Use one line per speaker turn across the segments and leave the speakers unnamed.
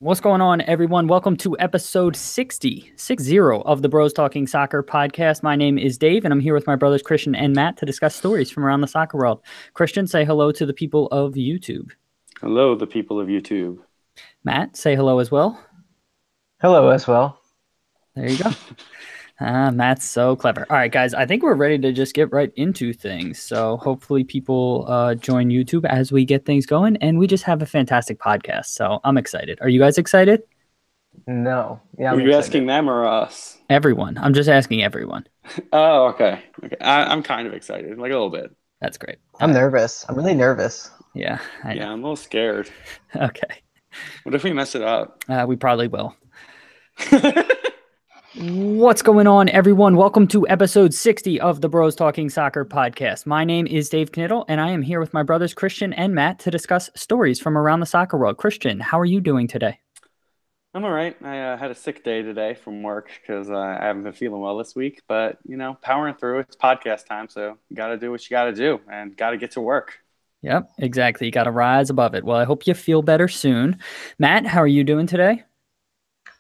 What's going on, everyone? Welcome to episode 60 of the Bros Talking Soccer podcast. My name is Dave, and I'm here with my brothers Christian and Matt to discuss stories from around the soccer world. Christian, say hello to the people of YouTube.
Hello, the people of YouTube.
Matt, say hello as well.
Hello as well.
There you go. Matt's so clever. All right, guys, I think we're ready to just get right into things. So hopefully people join YouTube as we get things going, and we just have a fantastic podcast. So I'm excited. Are you guys excited?
No. Yeah,
Were you asking them or us?
Everyone. I'm just asking everyone.
Oh, okay. I'm kind of excited, like a little bit.
That's great.
I'm nervous. I'm really nervous.
Yeah.
I'm a little scared.
Okay.
What if we mess it up?
We probably will. What's going on, everyone? Welcome to episode 60 of the Bros Talking Soccer podcast. My name is Dave Knittel, and I am here with my brothers Christian and Matt to discuss stories from around the soccer world. Christian, how are you doing today?
I'm all right. I had a sick day today from work because I haven't been feeling well this week. But, powering through. It's podcast time, so you got to do what you got to do and got to get to work.
Yep, exactly. You got to rise above it. Well, I hope you feel better soon. Matt, how are you doing today?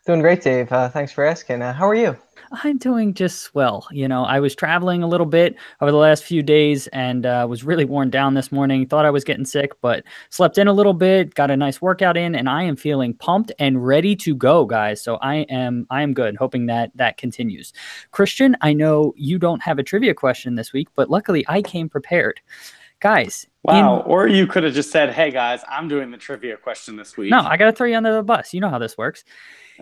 Doing great, Dave. Thanks for asking. How are you?
I'm doing just swell. I was traveling a little bit over the last few days and was really worn down this morning. Thought I was getting sick, but slept in a little bit, got a nice workout in, and I am feeling pumped and ready to go, guys. So I am good, hoping that continues. Christian, I know you don't have a trivia question this week, but luckily I came prepared. Guys.
Wow. Or you could have just said, hey, guys, I'm doing the trivia question this week.
No, I got to throw you under the bus. You know how this works.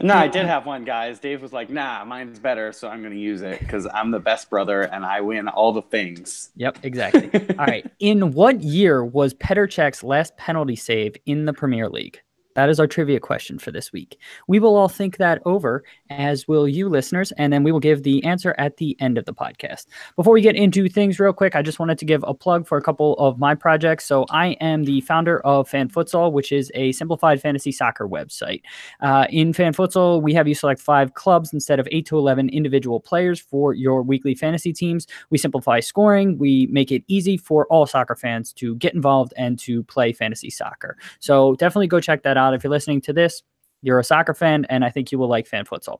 No, I did have one, guys. Dave was like, nah, mine's better, so I'm going to use it because I'm the best brother and I win all the things.
Yep, exactly. All right. In what year was Petr Cech's last penalty save in the Premier League? That is our trivia question for this week. We will all think that over, as will you listeners, and then we will give the answer at the end of the podcast. Before we get into things real quick, I just wanted to give a plug for a couple of my projects. So I am the founder of Fan Futsal, which is a simplified fantasy soccer website. In Fan Futsal, we have you select 5 clubs instead of 8 to 11 individual players for your weekly fantasy teams. We simplify scoring. We make it easy for all soccer fans to get involved and to play fantasy soccer. So definitely go check that out. If you're listening to this, you're a soccer fan, and I think you will like Fan Futsal.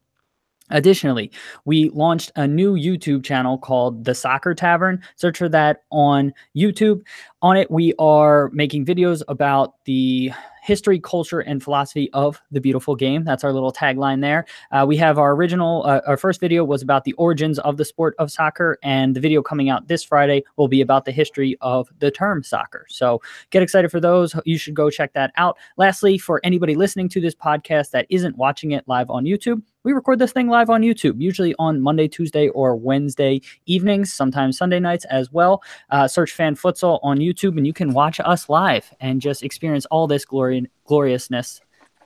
Additionally, we launched a new YouTube channel called The Soccer Tavern. Search for that on YouTube. On it, we are making videos about the history, culture, and philosophy of the beautiful game. That's our little tagline there. We have our first video was about the origins of the sport of soccer, and the video coming out this Friday will be about the history of the term soccer. So get excited for those. You should go check that out. Lastly, for anybody listening to this podcast that isn't watching it live on YouTube, we record this thing live on YouTube, usually on Monday, Tuesday, or Wednesday evenings, sometimes Sunday nights as well. Search Fan Futsal on YouTube, and you can watch us live and just experience all this gloriousness.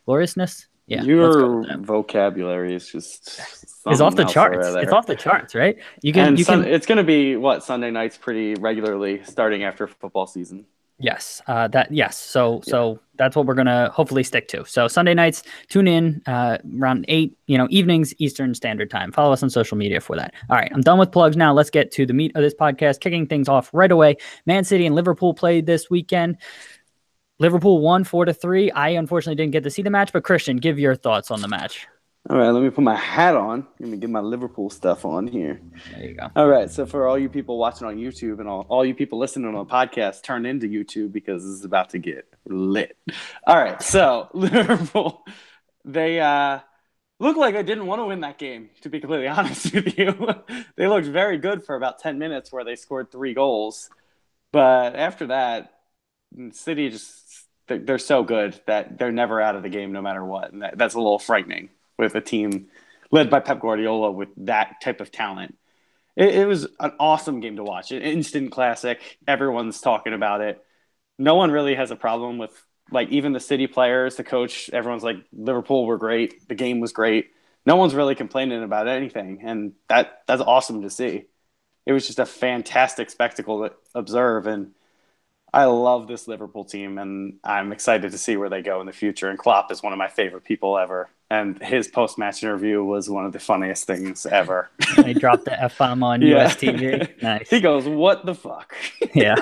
Gloriousness? Yeah.
Your vocabulary is just
it's off the charts. It's off the charts, right? It's
going to be Sunday nights pretty regularly starting after football season.
Yes, So that's what we're going to hopefully stick to. So Sunday nights, tune in around 8, evenings, Eastern Standard Time. Follow us on social media for that. All right, I'm done with plugs now. Let's get to the meat of this podcast. Kicking things off right away. Man City and Liverpool played this weekend. Liverpool won 4-3. I unfortunately didn't get to see the match, but Christian, give your thoughts on the match.
All right, let me put my hat on. Let me get my Liverpool stuff on here.
There you go.
All right, so for all you people watching on YouTube and all you people listening on the podcast, turn into YouTube because this is about to get lit. All right, so Liverpool, they looked like they didn't want to win that game, to be completely honest with you. They looked very good for about 10 minutes where they scored 3 goals. But after that, City they're so good that they're never out of the game no matter what. And that's a little frightening with a team led by Pep Guardiola with that type of talent. It was an awesome game to watch. An instant classic. Everyone's talking about it. No one really has a problem with, even the City players, the coach, everyone's like, Liverpool were great. The game was great. No one's really complaining about anything. And that's awesome to see. It was just a fantastic spectacle to observe. And I love this Liverpool team, and I'm excited to see where they go in the future. And Klopp is one of my favorite people ever. And his post-match interview was one of the funniest things ever.
They dropped the F-bomb on US TV. Nice.
He goes, "What the fuck?"
Yeah.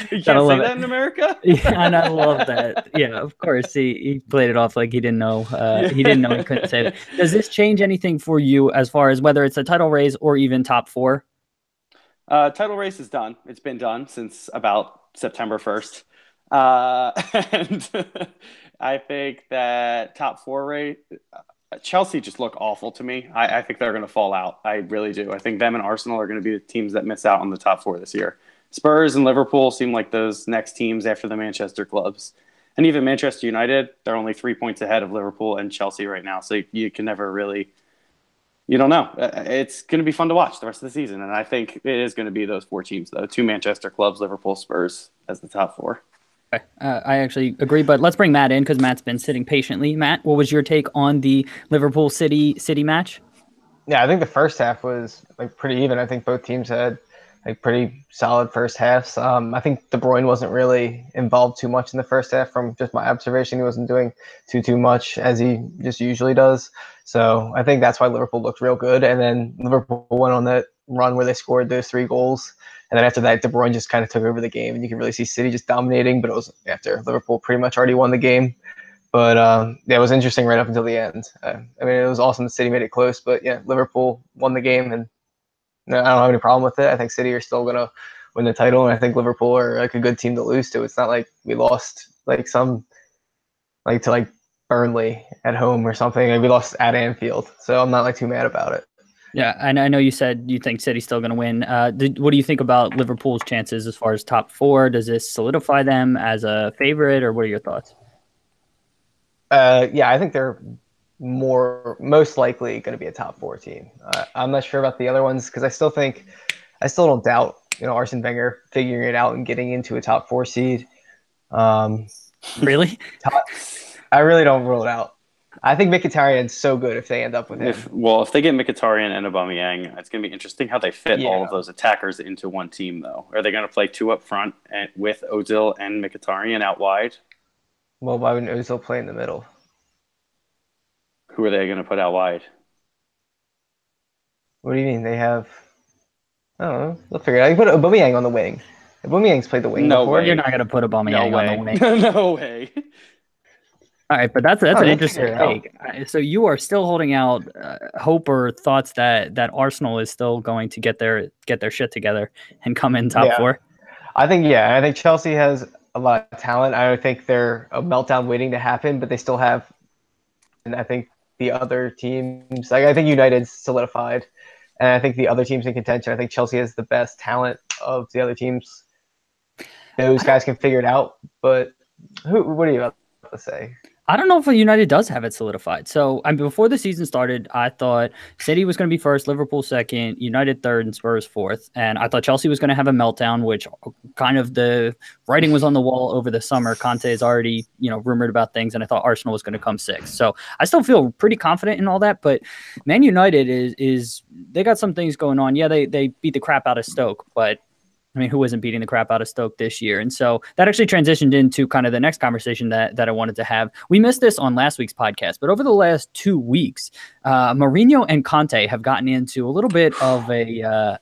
You can't say that in America?
Yeah, and I love that. Yeah, of course. He played it off like he didn't know. He didn't know he couldn't say that. Does this change anything for you as far as whether it's a title race or even top 4?
Title race is done. It's been done since about September 1st. And I think that top 4 race, Chelsea just look awful to me. I think they're going to fall out. I really do. I think them and Arsenal are going to be the teams that miss out on the top 4 this year. Spurs and Liverpool seem like those next teams after the Manchester clubs. And even Manchester United, they're only 3 points ahead of Liverpool and Chelsea right now. So you can never really, you don't know. It's going to be fun to watch the rest of the season. And I think it is going to be those 4 teams, though. 2 Manchester clubs, Liverpool, Spurs as the top 4.
Okay. I actually agree, but let's bring Matt in because Matt's been sitting patiently. Matt, what was your take on the Liverpool City match?
Yeah, I think the first half was like pretty even. I think both teams had like pretty solid first halves. I think De Bruyne wasn't really involved too much in the first half from just my observation. He wasn't doing too much as he just usually does. So I think that's why Liverpool looked real good. And then Liverpool went on that run where they scored those 3 goals. And then after that, De Bruyne just kind of took over the game. And you can really see City just dominating, but it was after Liverpool pretty much already won the game. But yeah, it was interesting right up until the end. I mean, it was awesome that City made it close, but yeah, Liverpool won the game, and no, I don't have any problem with it. I think City are still going to win the title, and I think Liverpool are like a good team to lose to. It's not like we lost like to Burnley at home or something. Like we lost at Anfield, so I'm not like too mad about it.
Yeah, and I know you said you think City's still going to win. What do you think about Liverpool's chances as far as top 4? Does this solidify them as a favorite, or what are your thoughts?
Yeah, I think they're most likely going to be a top 4 team. I'm not sure about the other ones because I still don't doubt Arsene Wenger figuring it out and getting into a top 4 seed.
Really?
I really don't rule it out. I think Mkhitaryan's so good if they end up with him.
If they get Mkhitaryan and Aubameyang, it's going to be interesting how they fit all of those attackers into one team, though. Are they going to play 2 up front with Ozil and Mkhitaryan out wide?
Well, why wouldn't Ozil play in the middle?
Who are they going to put out wide?
What do you mean? They have... I don't know. They'll figure it out. You put Aubameyang on the wing. Aubameyang's played the wing before.
You're not going to put Aubameyang on the wing.
No way.
All right, but that's an interesting take. So you are still holding out hope or thoughts that Arsenal is still going to get their shit together and come in top 4?
I think Chelsea has a lot of talent. I think they're a meltdown waiting to happen, but they still have. And I think the other teams, like I think United's solidified, and I think the other teams in contention. I think Chelsea has the best talent of the other teams. Those guys can figure it out, but what are you about to say?
I don't know if United does have it solidified. So before the season started, I thought City was going to be first, Liverpool second, United third, and Spurs fourth. And I thought Chelsea was going to have a meltdown, which kind of the writing was on the wall over the summer. Conte is already, rumored about things, and I thought Arsenal was going to come sixth. So I still feel pretty confident in all that. But Man United is they got some things going on. Yeah, they beat the crap out of Stoke, but I mean, who isn't beating the crap out of Stoke this year? And so that actually transitioned into kind of the next conversation that I wanted to have. We missed this on last week's podcast, but over the last 2 weeks, Mourinho and Conte have gotten into a little bit of a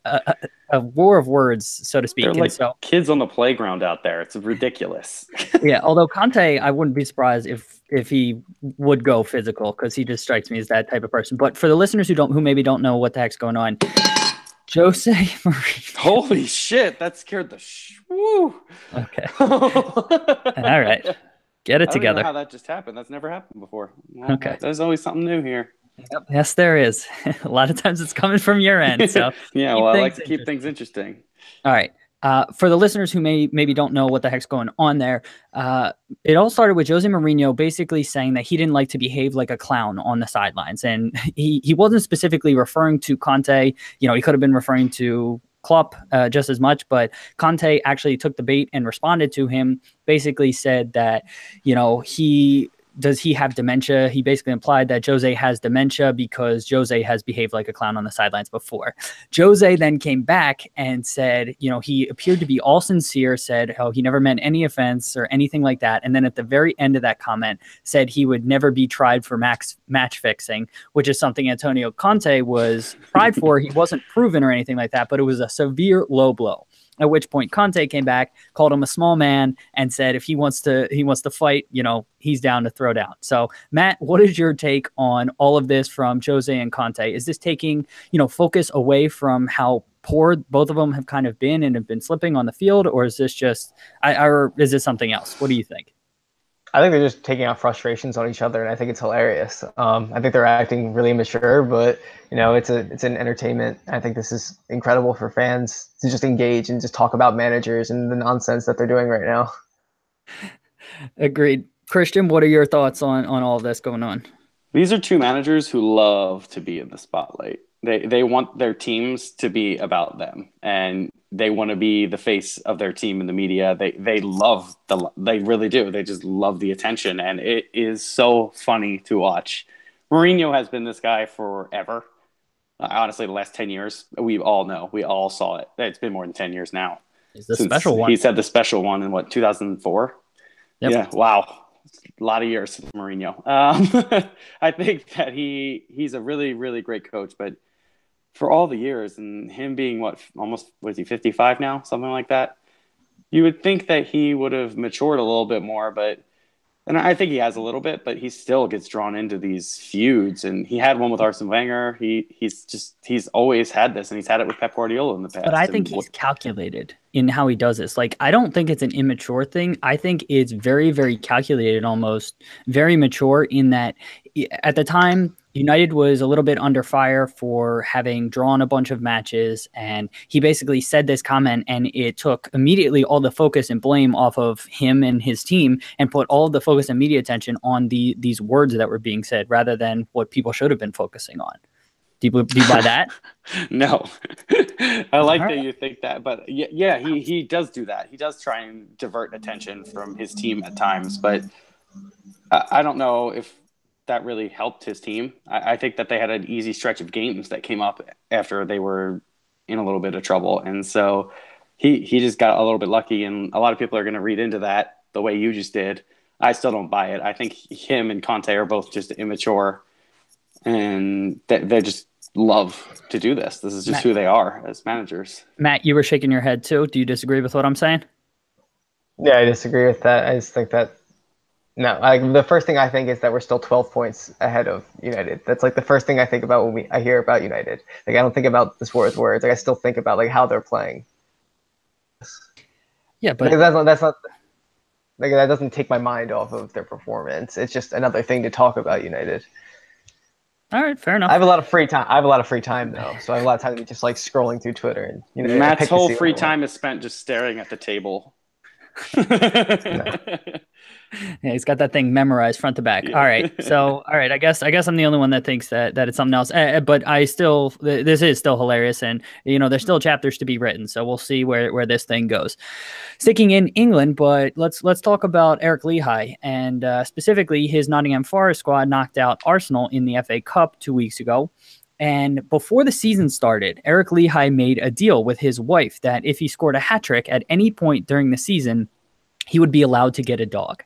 war of words, so to speak.
They're like kids on the playground out there. It's ridiculous.
Yeah, although Conte, I wouldn't be surprised if he would go physical because he just strikes me as that type of person. But for the listeners who maybe don't know what the heck's going on, Jose Mourinho.
Holy shit, that scared the woo.
Okay. All right. Get it together.
I don't know how that just happened. That's never happened before. Well,
okay.
There's always something new here.
Yep. Yes, there is. A lot of times it's coming from your end. So
yeah, well, I like to keep things interesting.
All right. For the listeners who maybe don't know what the heck's going on there, it all started with Jose Mourinho basically saying that he didn't like to behave like a clown on the sidelines. And he wasn't specifically referring to Conte. He could have been referring to Klopp just as much, but Conte actually took the bait and responded to him, basically said that, he does he have dementia? He basically implied that Jose has dementia because Jose has behaved like a clown on the sidelines before. Jose then came back and said, he appeared to be all sincere, said, he never meant any offense or anything like that. And then at the very end of that comment said he would never be tried for match fixing, which is something Antonio Conte was tried for. He wasn't proven or anything like that, but it was a severe low blow. At which point Conte came back, called him a small man, and said if he wants to fight, he's down to throw down. So, Matt, what is your take on all of this from Jose and Conte? Is this taking, focus away from how poor both of them have kind of been and have been slipping on the field, or is this just, or is this something else? What do you think?
I think they're just taking out frustrations on each other, and I think it's hilarious. I think they're acting really immature, but it's an entertainment. I think this is incredible for fans to just engage and just talk about managers and the nonsense that they're doing right now.
Agreed. Christian, what are your thoughts on all of this going on?
These are two managers who love to be in the spotlight. They want their teams to be about them, and they want to be the face of their team in the media. They really do. They just love the attention, and it is so funny to watch. Mourinho has been this guy forever. Honestly, the last 10 years, we all know. We all saw it. It's been more than 10 years now.
He's the special one.
He's had the special one in, 2004?
Yep.
Yeah, wow. A lot of years with Mourinho. I think that he's a really, really great coach, but for all the years and him being almost, was he 55 now? Something like that. You would think that he would have matured a little bit more, and I think he has a little bit, but he still gets drawn into these feuds, and he had one with Arsene Wenger. He's always had this, and he's had it with Pep Guardiola in the past.
But I think he's calculated in how he does this. I don't think it's an immature thing. I think it's very, very calculated, almost very mature in that at the time, United was a little bit under fire for having drawn a bunch of matches, and he basically said this comment, and it took immediately all the focus and blame off of him and his team and put all the focus and media attention on these words that were being said rather than what people should have been focusing on. Do you buy that?
No. I like that you think that, but yeah, he does do that. He does try and divert attention from his team at times, but I don't know if that really helped his team. I think that they had an easy stretch of games that came up after they were in a little bit of trouble. And so he just got a little bit lucky, and a lot of people are going to read into that the way you just did. I still don't buy it. I think him and Conte are both just immature, and they just love to do this. This is just who they are as managers.
Matt, you were shaking your head too. Do you disagree with what I'm saying?
Yeah, I disagree with that. I just think that the first thing I think is that we're still 12 points ahead of United. That's the first thing I think about when I hear about United. I don't think about this with words. I still think about how they're playing.
Yeah, but
that's not that doesn't take my mind off of their performance. It's just another thing to talk about United.
All right, fair enough.
I have a lot of free time though, so I have a lot of time to just scrolling through Twitter and
Matt's whole free time is spent just staring at the table.
No. Yeah, he's got that thing memorized front to back. Yeah. All right. I guess I'm the only one that thinks that it's something else. But this is still hilarious, and there's still chapters to be written. So we'll see where this thing goes. Sticking in England, but let's talk about Eric Lichaj and specifically his Nottingham Forest squad knocked out Arsenal in the FA Cup 2 weeks ago. And before the season started, Eric Lichaj made a deal with his wife that if he scored a hat trick at any point during the season, he would be allowed to get a dog.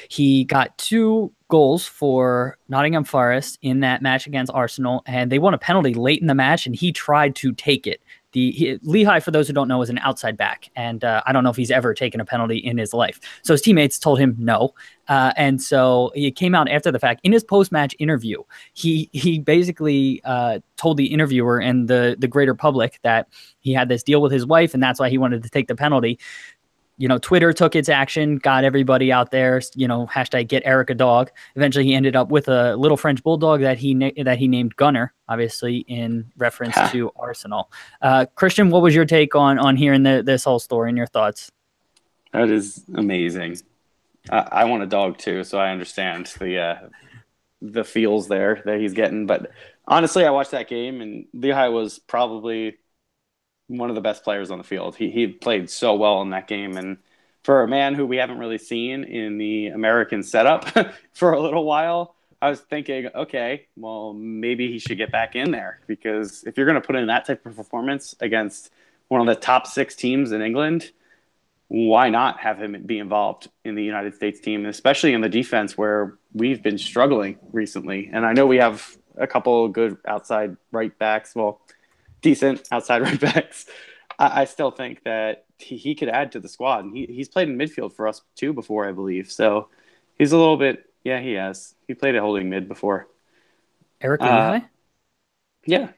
He got 2 goals for Nottingham Forest in that match against Arsenal, and they won a penalty late in the match, and he tried to take it. Lichaj, for those who don't know, is an outside back, and I don't know if he's ever taken a penalty in his life. So his teammates told him no, and so he came out after the fact. In his post-match interview, he basically told the interviewer and the greater public that he had this deal with his wife, and that's why he wanted to take the penalty. Twitter took its action, got everybody out there, hashtag get Eric a dog. Eventually he ended up with a little French bulldog that he named Gunner, obviously in reference to Arsenal. Christian, what was your take on hearing this whole story and your thoughts?
That is amazing. I want a dog too, so I understand the feels there that he's getting. But honestly, I watched that game, and Lichaj was probably one of the best players on the field. He played so well in that game, and for a man who we haven't really seen in the American setup for a little while, I was thinking, okay, well, maybe he should get back in there, because if you're going to put in that type of performance against one of the top 6 teams in England, why not have him be involved in the United States team, especially in the defense where we've been struggling recently. And I know we have a couple of good outside right backs, well, decent outside right backs. I still think that he could add to the squad. And he's played in midfield for us too before, I believe. So he's a little bit, yeah, he has. He played at holding mid before.
Eric Lichaj?
Yeah.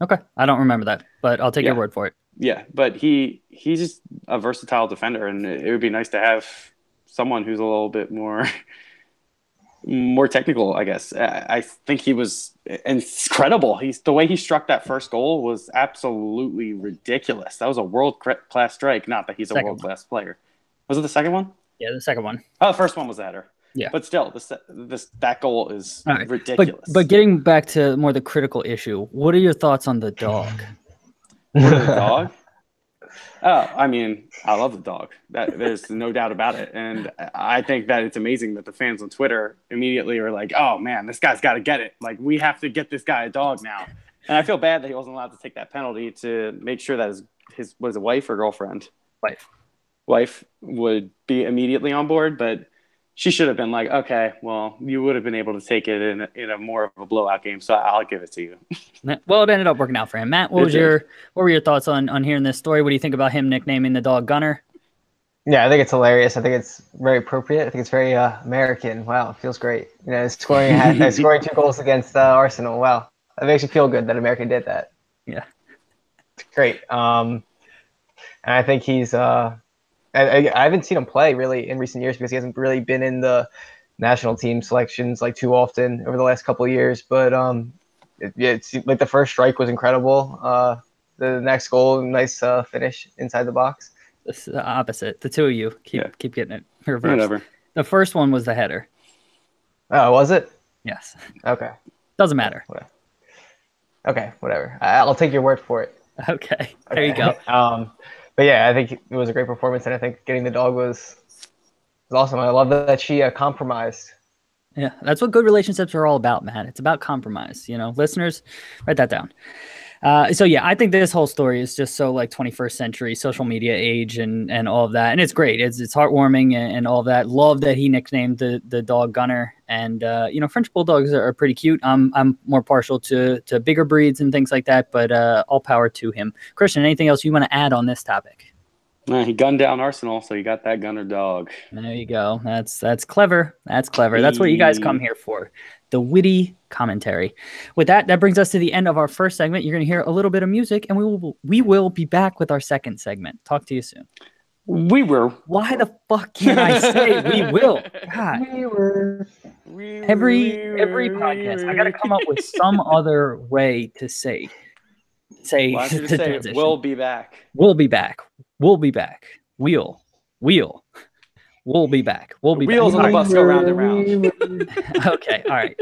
Okay. I don't remember that, but I'll take your word for it.
Yeah, but he's just a versatile defender, and it would be nice to have someone who's a little bit more technical, I guess. I think he was incredible. The way he struck that first goal was absolutely ridiculous. That was a world-class strike, not that he's a world-class player. Was it the second one?
Yeah, the second one.
Oh, the first one was the header. Yeah. But still, that goal is ridiculous.
But getting back to more the critical issue, what are your thoughts on the dog?
The dog? Oh, I mean, I love the dog. There's no doubt about it. And I think that it's amazing that the fans on Twitter immediately are like, oh, man, this guy's got to get it. Like, we have to get this guy a dog now. And I feel bad that he wasn't allowed to take that penalty to make sure that his was a wife or girlfriend? Wife would be immediately on board, but she should have been like, okay, well, you would have been able to take it in a more of a blowout game, so I'll give it to you.
Well, it ended up working out for him. Matt, what were your thoughts on hearing this story? What do you think about him nicknaming the dog Gunner?
Yeah, I think it's hilarious. I think it's very appropriate. I think it's very American. Wow, it feels great. Scoring 2 goals against Arsenal. Wow, that makes you feel good that America did that.
Yeah,
it's great. And I think he's. I haven't seen him play really in recent years because he hasn't really been in the national team selections like too often over the last couple of years. But it's like the first strike was incredible. The next goal, nice finish inside the box.
It's the opposite. The two of you keep getting it reversed.
Whatever.
The first one was the header.
Oh, was it?
Yes.
Okay.
Doesn't matter.
Okay, whatever. I'll take your word for it.
Okay. There you go.
But yeah, I think it was a great performance, and I think getting the dog was awesome. I love that she compromised.
Yeah, that's what good relationships are all about, man. It's about compromise. Listeners, write that down. So yeah, I think this whole story is just so like 21st century social media age and all of that, and it's great. It's heartwarming and all of that. Love that he nicknamed the dog Gunner, and French bulldogs are pretty cute. I'm more partial to bigger breeds and things like that, but all power to him. Christian, anything else you want to add on this topic?
He gunned down Arsenal, so you got that Gunner dog.
There you go. That's clever. That's clever. That's what you guys come here for. The witty commentary. With that brings us to the end of our first segment. You're going to hear a little bit of music, and we will be back with our second segment. Talk to you soon.
We will.
Why the fuck can't I say we will? God. Every podcast, I got to come up with some other way to say.
Why should you say we'll be back?
We'll be back. We'll be back. We'll be back.
Wheels on the bus go round and round.
Okay. All right.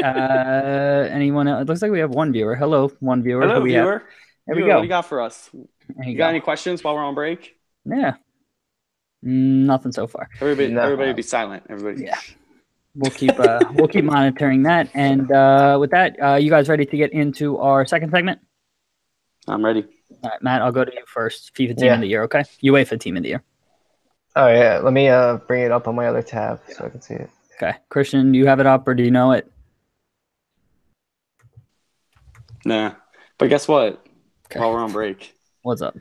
Anyone else? It looks like we have one viewer. Hello, one viewer.
Hello, viewer.
There we go.
What do you got for us? You got any questions while we're on break?
Yeah. Nothing so far.
Everybody be silent. Everybody.
Yeah. We'll keep monitoring that. And with that, you guys ready to get into our second segment?
I'm ready.
All right, Matt, I'll go to you first. FIFA Team of the Year, okay? UEFA Team of the Year.
Oh, yeah. Let me bring it up on my other tab so I can see it.
Okay. Christian, do you have it up or do you know it?
Nah. But guess what? Okay. While we're on break.
What's up?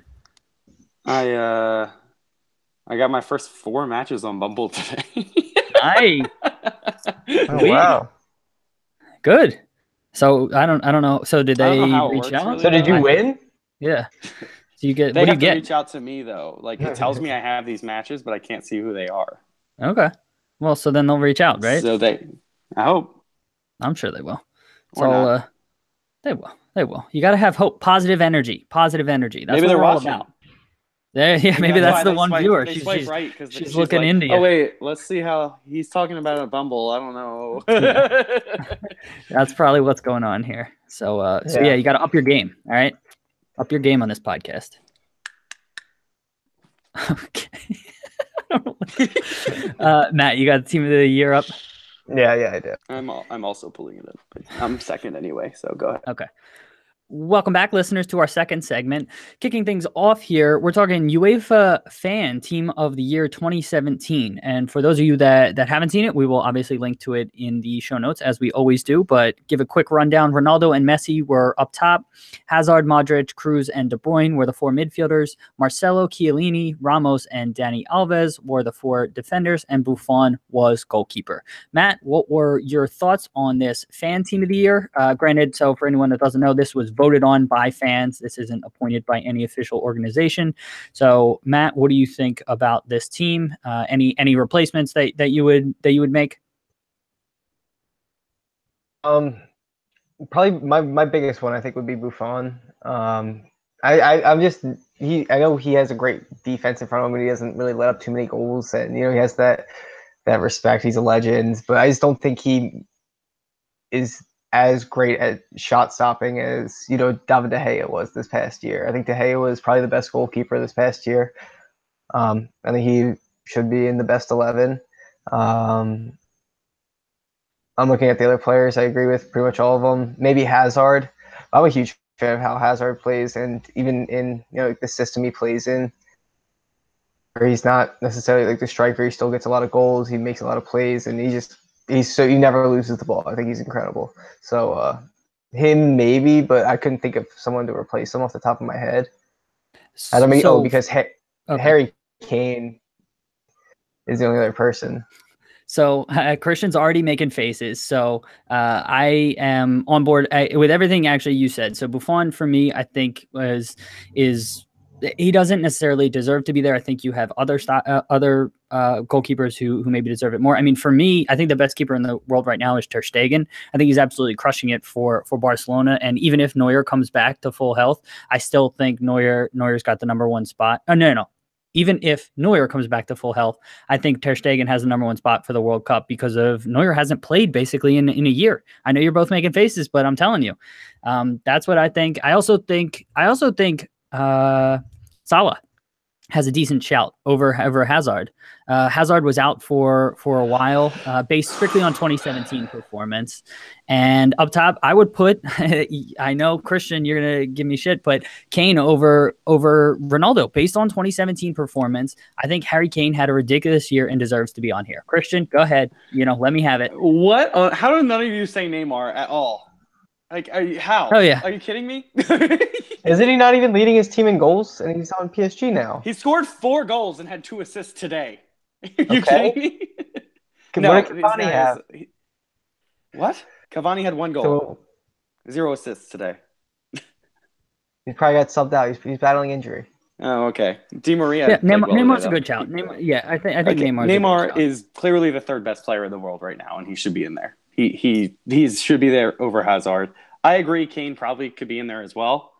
I got my first 4 matches on Bumble today.
Nice.
Oh, wow.
Good. So I don't know. So did they reach out?
Really. So did you win?
Yeah. So you get.
They
what
have
do you
to
get?
reach out to me though. Like it tells me I have these matches, but I can't see who they are.
Okay. Well, so then they'll reach out, right?
So I hope.
I'm sure they will.
So
they will. They will. You got to have hope. Positive energy. Positive energy. That's
maybe
what
they're
we're all
watching.
about. Yeah, maybe that's the one viewer. She's
right,
she's looking
like,
into you.
Oh wait, let's see how he's talking about a Bumble. I don't know.
Yeah. That's probably what's going on here. So yeah, you got to up your game. All right, up your game on this podcast. Okay. Matt, you got the team of the year up?
Yeah, I did.
I'm also pulling it up, but I'm second anyway, so go ahead.
Okay. Welcome back, listeners, to our second segment. Kicking things off here, we're talking UEFA Fan Team of the Year 2017. And for those of you that haven't seen it, we will obviously link to it in the show notes, as we always do. But give a quick rundown. Ronaldo and Messi were up top. Hazard, Modric, Cruz, and De Bruyne were the four midfielders. Marcelo, Chiellini, Ramos, and Dani Alves were the four defenders. And Buffon was goalkeeper. Matt, what were your thoughts on this Fan Team of the Year? Granted, so for anyone that doesn't know, this was voted on by fans. This isn't appointed by any official organization. So, Matt, what do you think about this team? Any replacements that you would make?
Probably my biggest one I think would be Buffon. I know he has a great defense in front of him, but he doesn't really let up too many goals, and he has that respect. He's a legend, but I just don't think he is as great at shot stopping as David De Gea was this past year. I think De Gea was probably the best goalkeeper this past year. I think he should be in the best 11. I'm looking at the other players. I agree with pretty much all of them. Maybe Hazard. I'm a huge fan of how Hazard plays, and even in the system he plays in, where he's not necessarily like the striker, he still gets a lot of goals. He makes a lot of plays, and he never loses the ball. I think he's incredible. So him maybe, but I couldn't think of someone to replace him off the top of my head. I don't mean because Harry Kane is the only other person.
So Christian's already making faces. So I am on board with everything actually you said. So Buffon for me, I think he doesn't necessarily deserve to be there. I think you have other goalkeepers who maybe deserve it more. I mean, for me, I think the best keeper in the world right now is Ter Stegen. I think he's absolutely crushing it for Barcelona. And even if Neuer comes back to full health, I still think Neuer's got the number one spot. Oh, no. Even if Neuer comes back to full health, I think Ter Stegen has the number one spot for the World Cup because of Neuer hasn't played basically in a year. I know you're both making faces, but I'm telling you, that's what I think. I also think Salah has a decent shout over Hazard. Hazard was out for a while, based strictly on 2017 performance. And up top, I would put, I know, Christian, you're going to give me shit, but Kane over Ronaldo based on 2017 performance. I think Harry Kane had a ridiculous year and deserves to be on here. Christian, go ahead. Let me have it.
What? How do none of you say Neymar at all? Like, how?
Oh, yeah.
Are you kidding me?
Isn't he not even leading his team in goals? And he's on PSG now.
He scored 4 goals and had 2 assists today. You kidding me?
What did Cavani have?
What? Cavani had 1 goal. 0 assists today.
He probably got subbed out. He's battling injury.
Oh, okay. Di Maria.
Yeah, Neymar's a good shout. I think
Neymar is clearly the 3rd best player in the world right now, and he should be in there. He should be there over Hazard. I agree. Kane probably could be in there as well.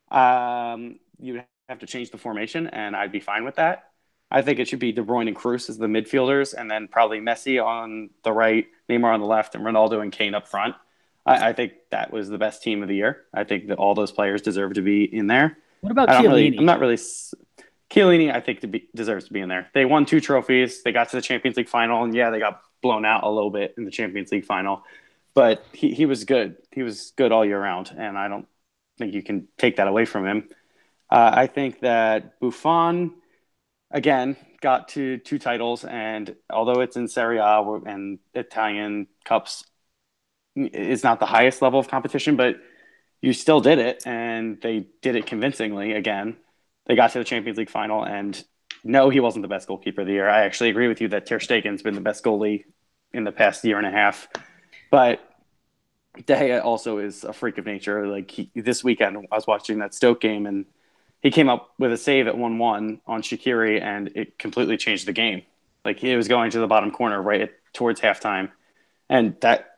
You'd have to change the formation, and I'd be fine with that. I think it should be De Bruyne and Cruz as the midfielders, and then probably Messi on the right, Neymar on the left, and Ronaldo and Kane up front. I think that was the best team of the year. I think that all those players deserve to be in there.
What about Chiellini?
Chiellini, I think deserves to be in there. They won 2 trophies. They got to the Champions League final, and they got blown out a little bit in the Champions League final. But he was good. He was good all year round, and I don't think you can take that away from him. I think that Buffon, again, got to 2 titles, and although it's in Serie A and Italian cups, it's not the highest level of competition, but you still did it, and they did it convincingly again. They got to the Champions League final, and no, he wasn't the best goalkeeper of the year. I actually agree with you that Ter Stegen's been the best goalie in the past year and a half. But De Gea also is a freak of nature. Like this weekend, I was watching that Stoke game, and he came up with a save at 1-1 on Shaqiri, and it completely changed the game. Like he was going to the bottom corner towards halftime, and that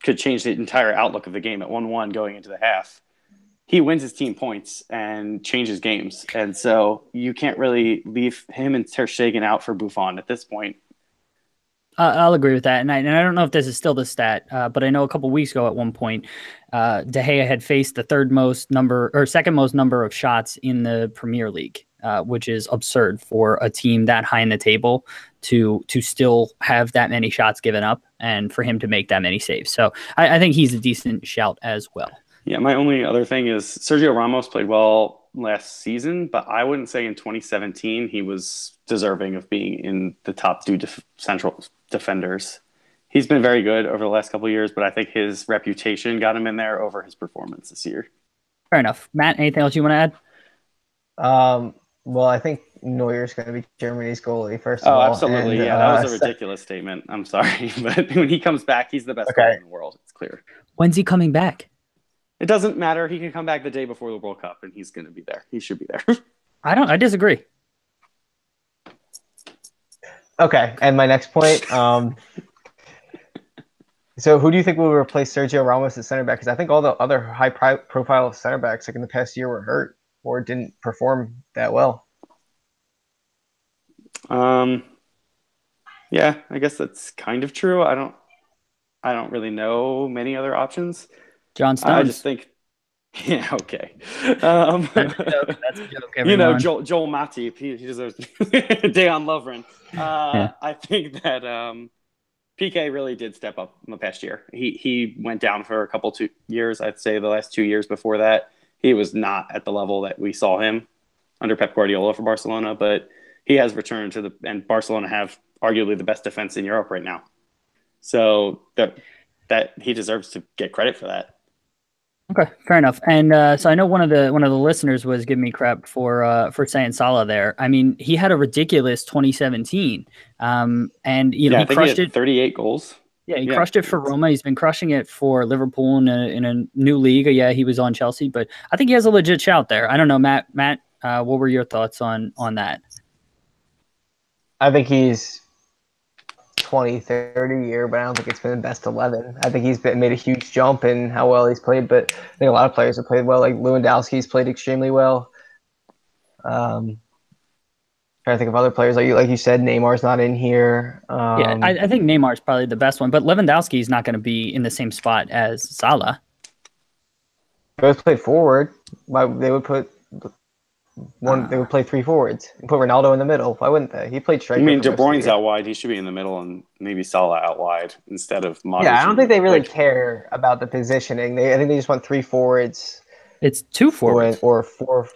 could change the entire outlook of the game at 1-1 going into the half. He wins his team points and changes games, and so you can't really leave him and Ter Stegen out for Buffon at this point.
I'll agree with that. And I don't know if this is still the stat, but I know a couple weeks ago at one point, De Gea had faced the second most number of shots in the Premier League. which is absurd for a team that high in the table to still have that many shots given up and for him to make that many saves. So I think he's a decent shout as well.
Yeah, my only other thing is Sergio Ramos played well last season, but I wouldn't say in 2017 he was deserving of being in the top two central defenders. He's been very good over the last couple of years, but I think his reputation got him in there over his performance this year.
Fair enough. Matt, anything else you want to
add? Well, I think Neuer's going to be Germany's goalie, first of all.
Oh, absolutely. And, that was a ridiculous statement. I'm sorry. But when he comes back, he's the best player in the world. It's clear.
When's he coming back?
It doesn't matter. He can come back the day before the World Cup, and he's going to be there. He should be there.
I disagree.
Okay, and my next point. So who do you think will replace Sergio Ramos at center back? Because I think all the other high-profile center backs like in the past year were hurt or didn't perform that well.
Yeah, I guess that's kind of true. I don't really know many other options.
John Stones.
I just think, yeah, okay.
That's a joke. Everyone.
Joel Matip, he deserves Dejan Lovren.
Yeah.
I think that PK really did step up in the past year. He went down for a couple 2 years. I'd say the last 2 years before that, he was not at the level that we saw him under Pep Guardiola for Barcelona, but he has returned and Barcelona have arguably the best defense in Europe right now. So that he deserves to get credit for that.
Okay, fair enough. And so I know one of the listeners was giving me crap for saying Salah there. I mean, he had a ridiculous 2017, and he crushed it.
38 goals.
Yeah, he crushed it for Roma. He's been crushing it for Liverpool in a new league. Yeah, he was on Chelsea, but I think he has a legit shout there. I don't know, Matt. What were your thoughts on that?
I think he's 20, 30 year, but I don't think it's been the best 11. I think he's made a huge jump in how well he's played, but I think a lot of players have played well. Like Lewandowski's played extremely well. Trying to think of other players. Like you said, Neymar's not in here.
I think Neymar's probably the best one, but Lewandowski's not going to be in the same spot as Salah.
They both played forward. They would put they would play three forwards and put Ronaldo in the middle. Why wouldn't they? He played striker.
I mean, De Bruyne's out wide. He should be in the middle, and maybe Salah out wide instead of Modric.
Yeah, I don't think they really care about the positioning. I think they just want three forwards.
It's two forwards
or four.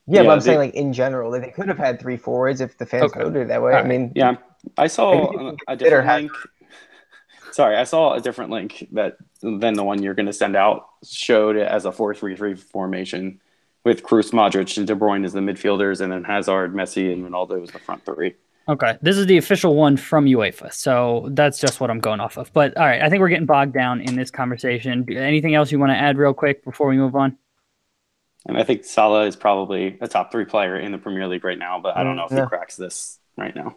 Yeah, but I'm saying like in general, they could have had three forwards if the fans voted that way.
Right.
I mean,
yeah, I saw a different link. Sorry, I saw a different link than the one you're going to send out. Showed it as a 4-3-3 formation with Kroos, Modric, and De Bruyne as the midfielders, and then Hazard, Messi, and Ronaldo as the front three.
Okay, this is the official one from UEFA, so that's just what I'm going off of. But all right, I think we're getting bogged down in this conversation. Anything else you want to add real quick before we move on?
And I think Salah is probably a top 3 player in the Premier League right now, but I don't know if he cracks this right now.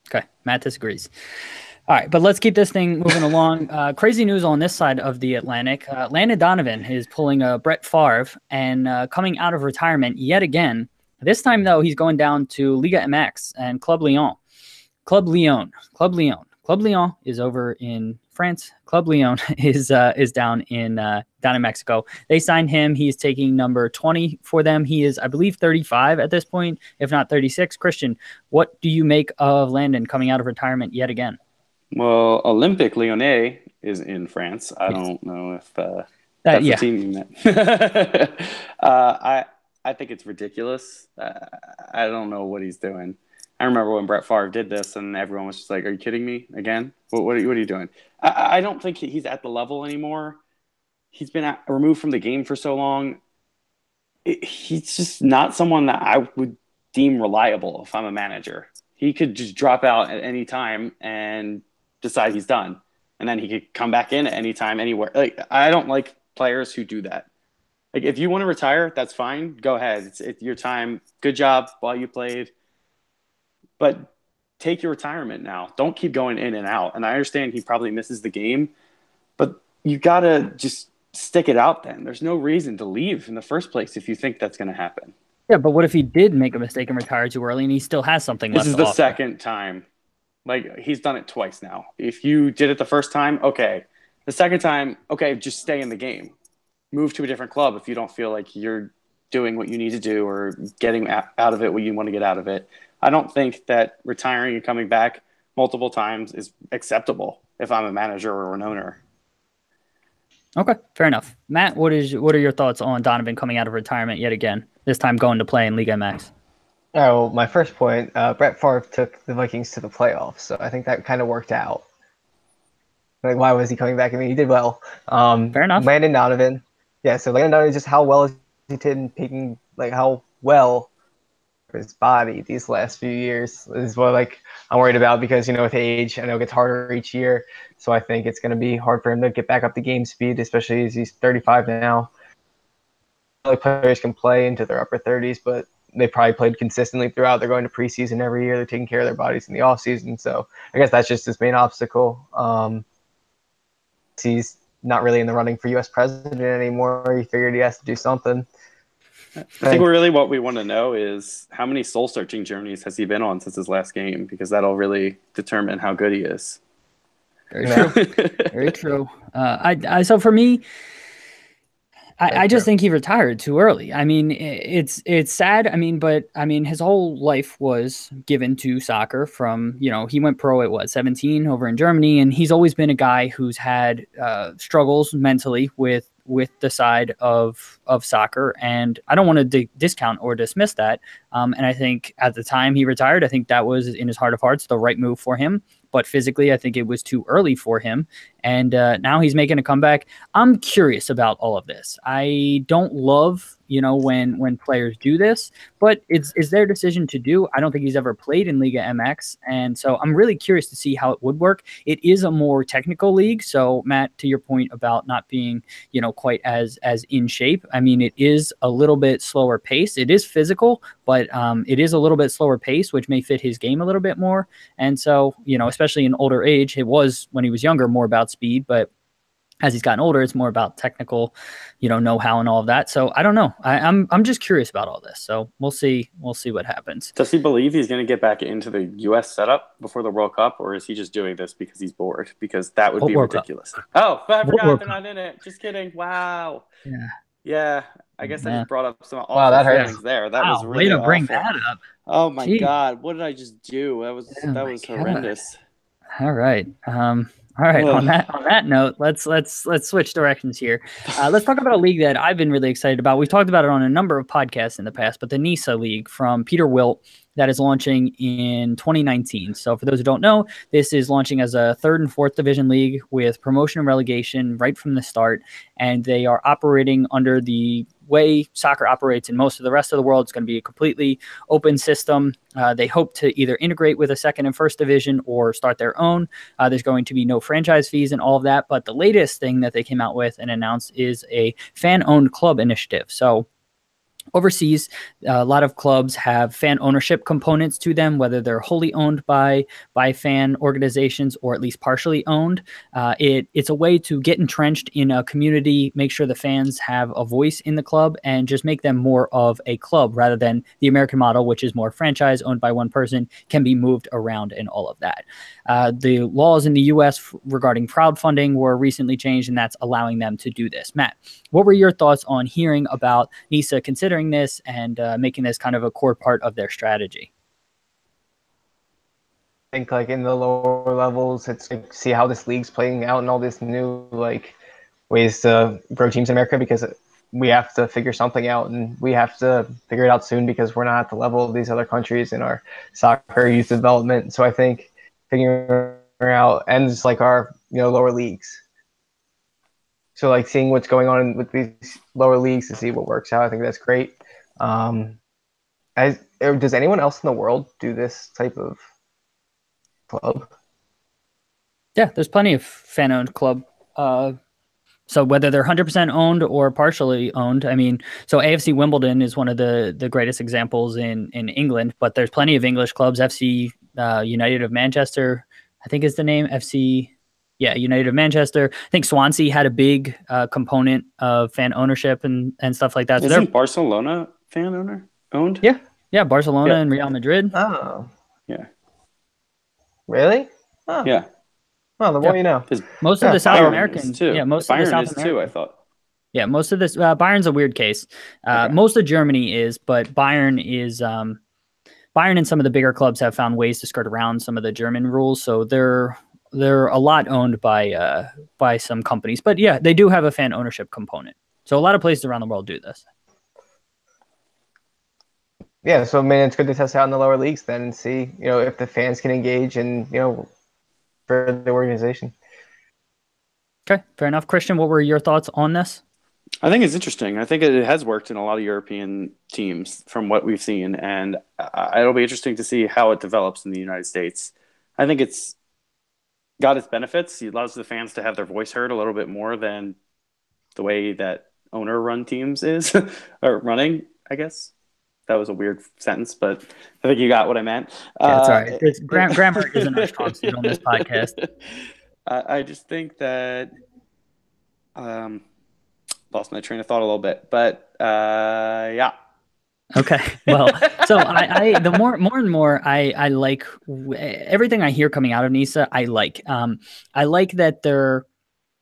Okay, Matt disagrees. All right, but let's keep this thing moving along. Crazy news on this side of the Atlantic. Landon Donovan is pulling a Brett Favre and coming out of retirement yet again. This time, though, he's going down to Liga MX and Club Lyon. Club Lyon is over in France. Club Lyon is down in Mexico. They signed him. He's taking number 20 for them. He is, I believe, 35 at this point, if not 36. Christian, what do you make of Landon coming out of retirement yet again?
Well, Olympique Lyonnais is in France. I don't know if that's the team you meant. I think it's ridiculous. I don't know what he's doing. I remember when Brett Favre did this, and everyone was just like, "Are you kidding me again? What are you doing?" I don't think he's at the level anymore. He's been removed from the game for so long. He's just not someone that I would deem reliable if I'm a manager. He could just drop out at any time and decide he's done, and then he could come back in at any time, anywhere. Like, I don't like players who do that. Like, if you want to retire, that's fine. Go ahead. It's your time. Good job while you played. But take your retirement now. Don't keep going in and out. And I understand he probably misses the game, but you got to just stick it out then. There's no reason to leave in the first place if you think that's going to happen.
Yeah, but what if he did make a mistake and retire too early and he still has something left to offer?
This is the second time. Like, he's done it twice now. If you did it the first time, okay. The second time, okay, just stay in the game. Move to a different club if you don't feel like you're doing what you need to do or getting out of it what you want to get out of it. I don't think that retiring and coming back multiple times is acceptable if I'm a manager or an owner.
Okay, fair enough. Matt, what are your thoughts on Donovan coming out of retirement yet again, this time going to play in Liga MX?
Oh, well, my first point, Brett Favre took the Vikings to the playoffs, so I think that kind of worked out. Like, why was he coming back? I mean, he did well.
Fair enough.
Landon Donovan. Yeah, so Landon Donovan, just how well he did in picking, like, how well for his body these last few years is what, like, I'm worried about because, with age, I know it gets harder each year. So I think it's going to be hard for him to get back up to game speed, especially as he's 35 now. Players can play into their upper 30s, but they probably played consistently throughout. They're going to preseason every year. They're taking care of their bodies in the off season. So I guess that's just his main obstacle. He's not really in the running for U.S. president anymore. He figured he has to do something.
I think really what we want to know is how many soul-searching journeys has he been on since his last game, because that'll really determine how good he is.
Very true. Very true. So for me, I just think he retired too early. I mean, it's sad. I mean, but his whole life was given to soccer from, he went pro at 17 over in Germany. And he's always been a guy who's had struggles mentally with the side of soccer. And I don't want to discount or dismiss that. And I think at the time he retired, I think that was in his heart of hearts the right move for him. But physically, I think it was too early for him. And now he's making a comeback. I'm curious about all of this. I don't love, when players do this, but it's their decision to do. I don't think he's ever played in Liga MX. And so I'm really curious to see how it would work. It is a more technical league. So Matt, to your point about not being, quite as in shape. I mean, it is a little bit slower pace. It is physical, but it is a little bit slower pace, which may fit his game a little bit more. And so, especially in older age, it was when he was younger, more about speed, but as he's gotten older, it's more about technical, know-how and all of that. So I don't know. I'm just curious about all this. So we'll see what happens.
Does he believe he's going to get back into the U.S. setup before the World Cup, or is he just doing this because he's bored? Because that would be ridiculous. Oh, I forgot they're not in it. Just kidding. Wow. Yeah. I guess I just brought up some awful feelings there. That was really awful.
Bring that up.
Oh my God! What did I just do? That was horrendous.
All right. All right. On that note, let's switch directions here. Let's talk about a league that I've been really excited about. We've talked about it on a number of podcasts in the past, but the NISA League from Peter Wilt that is launching in 2019. So for those who don't know, this is launching as a 3rd and 4th division league with promotion and relegation right from the start, and they are operating under the way soccer operates in most of the rest of the world. It's going to be a completely open system. They hope to either integrate with a 2nd and 1st division or start their own. There's going to be no franchise fees and all of that. But the latest thing that they came out with and announced is a fan-owned club initiative. So overseas, a lot of clubs have fan ownership components to them, whether they're wholly owned by fan organizations or at least partially owned. It's a way to get entrenched in a community, make sure the fans have a voice in the club, and just make them more of a club rather than the American model, which is more franchise owned by one person, can be moved around and all of that. The laws in the U.S. regarding crowdfunding were recently changed, and that's allowing them to do this. Matt, what were your thoughts on hearing about NISA considering this and making this kind of a core part of their strategy?
I think like in the lower levels, it's like see how this league's playing out and all this new like ways to grow teams in America, because we have to figure something out, and we have to figure it out soon because we're not at the level of these other countries in our soccer youth development. So I think figuring out and just like our lower leagues. So like seeing what's going on with these lower leagues to see what works out, I think that's great. Does anyone else in the world do this type of club?
Yeah, there's plenty of fan-owned club. So whether they're 100% owned or partially owned, I mean, so AFC Wimbledon is one of the greatest examples in England, but there's plenty of English clubs. FC United of Manchester, I think is the name. United of Manchester. I think Swansea had a big component of fan ownership and stuff like that.
Isn't Barcelona fan owned?
Yeah, Barcelona and Real Madrid.
Oh.
Yeah.
Really? Oh.
Yeah.
Well, the more you know.
Most of the South Americans
too.
Yeah, most of the South Americans
too, I thought.
Yeah, most of this Bayern's a weird case.
Okay.
Most of Germany is, but Bayern is Bayern and some of the bigger clubs have found ways to skirt around some of the German rules, so they're a lot owned by some companies. But yeah, they do have a fan ownership component. So a lot of places around the world do this.
Yeah, so I mean, it's good to test out in the lower leagues then and see, if the fans can engage and, for the organization.
Okay, fair enough. Christian, what were your thoughts on this?
I think it's interesting. I think it has worked in a lot of European teams from what we've seen, and it'll be interesting to see how it develops in the United States. I think it's got its benefits. It allows the fans to have their voice heard a little bit more than the way that owner-run teams is, or running, I guess. That was a weird sentence, but I think you got what I meant.
Yeah, it's all right. Grammar isn't our strong suit on this podcast.
I just think that lost my train of thought a little bit, but yeah.
Okay. Well, so I the more and more I like everything I hear coming out of NISA. I like that they're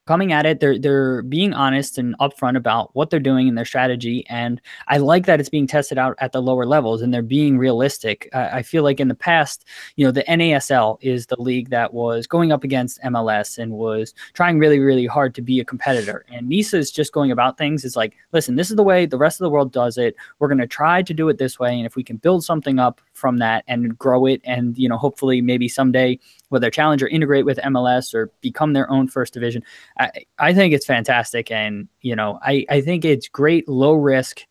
coming at it. They're being honest and upfront about what they're doing and their strategy. And I like that it's being tested out at the lower levels and they're being realistic. I feel like in the past, the NASL is the league that was going up against MLS and was trying really, really hard to be a competitor. And NISA is just going about things. It's like, listen, this is the way the rest of the world does it. We're going to try to do it this way. And if we can build something up from that and grow it and, hopefully maybe someday whether challenge or integrate with MLS or become their own first division, I think it's fantastic. And, I think it's great low risk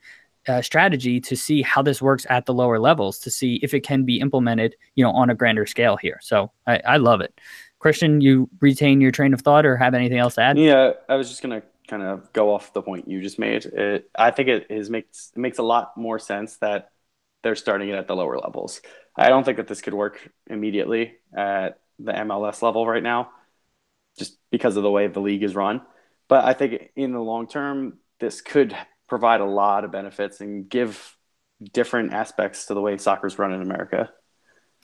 strategy to see how this works at the lower levels, to see if it can be implemented, on a grander scale here. So I love it. Christian, you retain your train of thought or have anything else to add?
Yeah, I was just going to kind of go off the point you just made. I think it makes a lot more sense that they're starting it at the lower levels. I don't think that this could work immediately at the MLS level right now, just because of the way the league is run. But I think in the long term, this could provide a lot of benefits and give different aspects to the way soccer's run in America.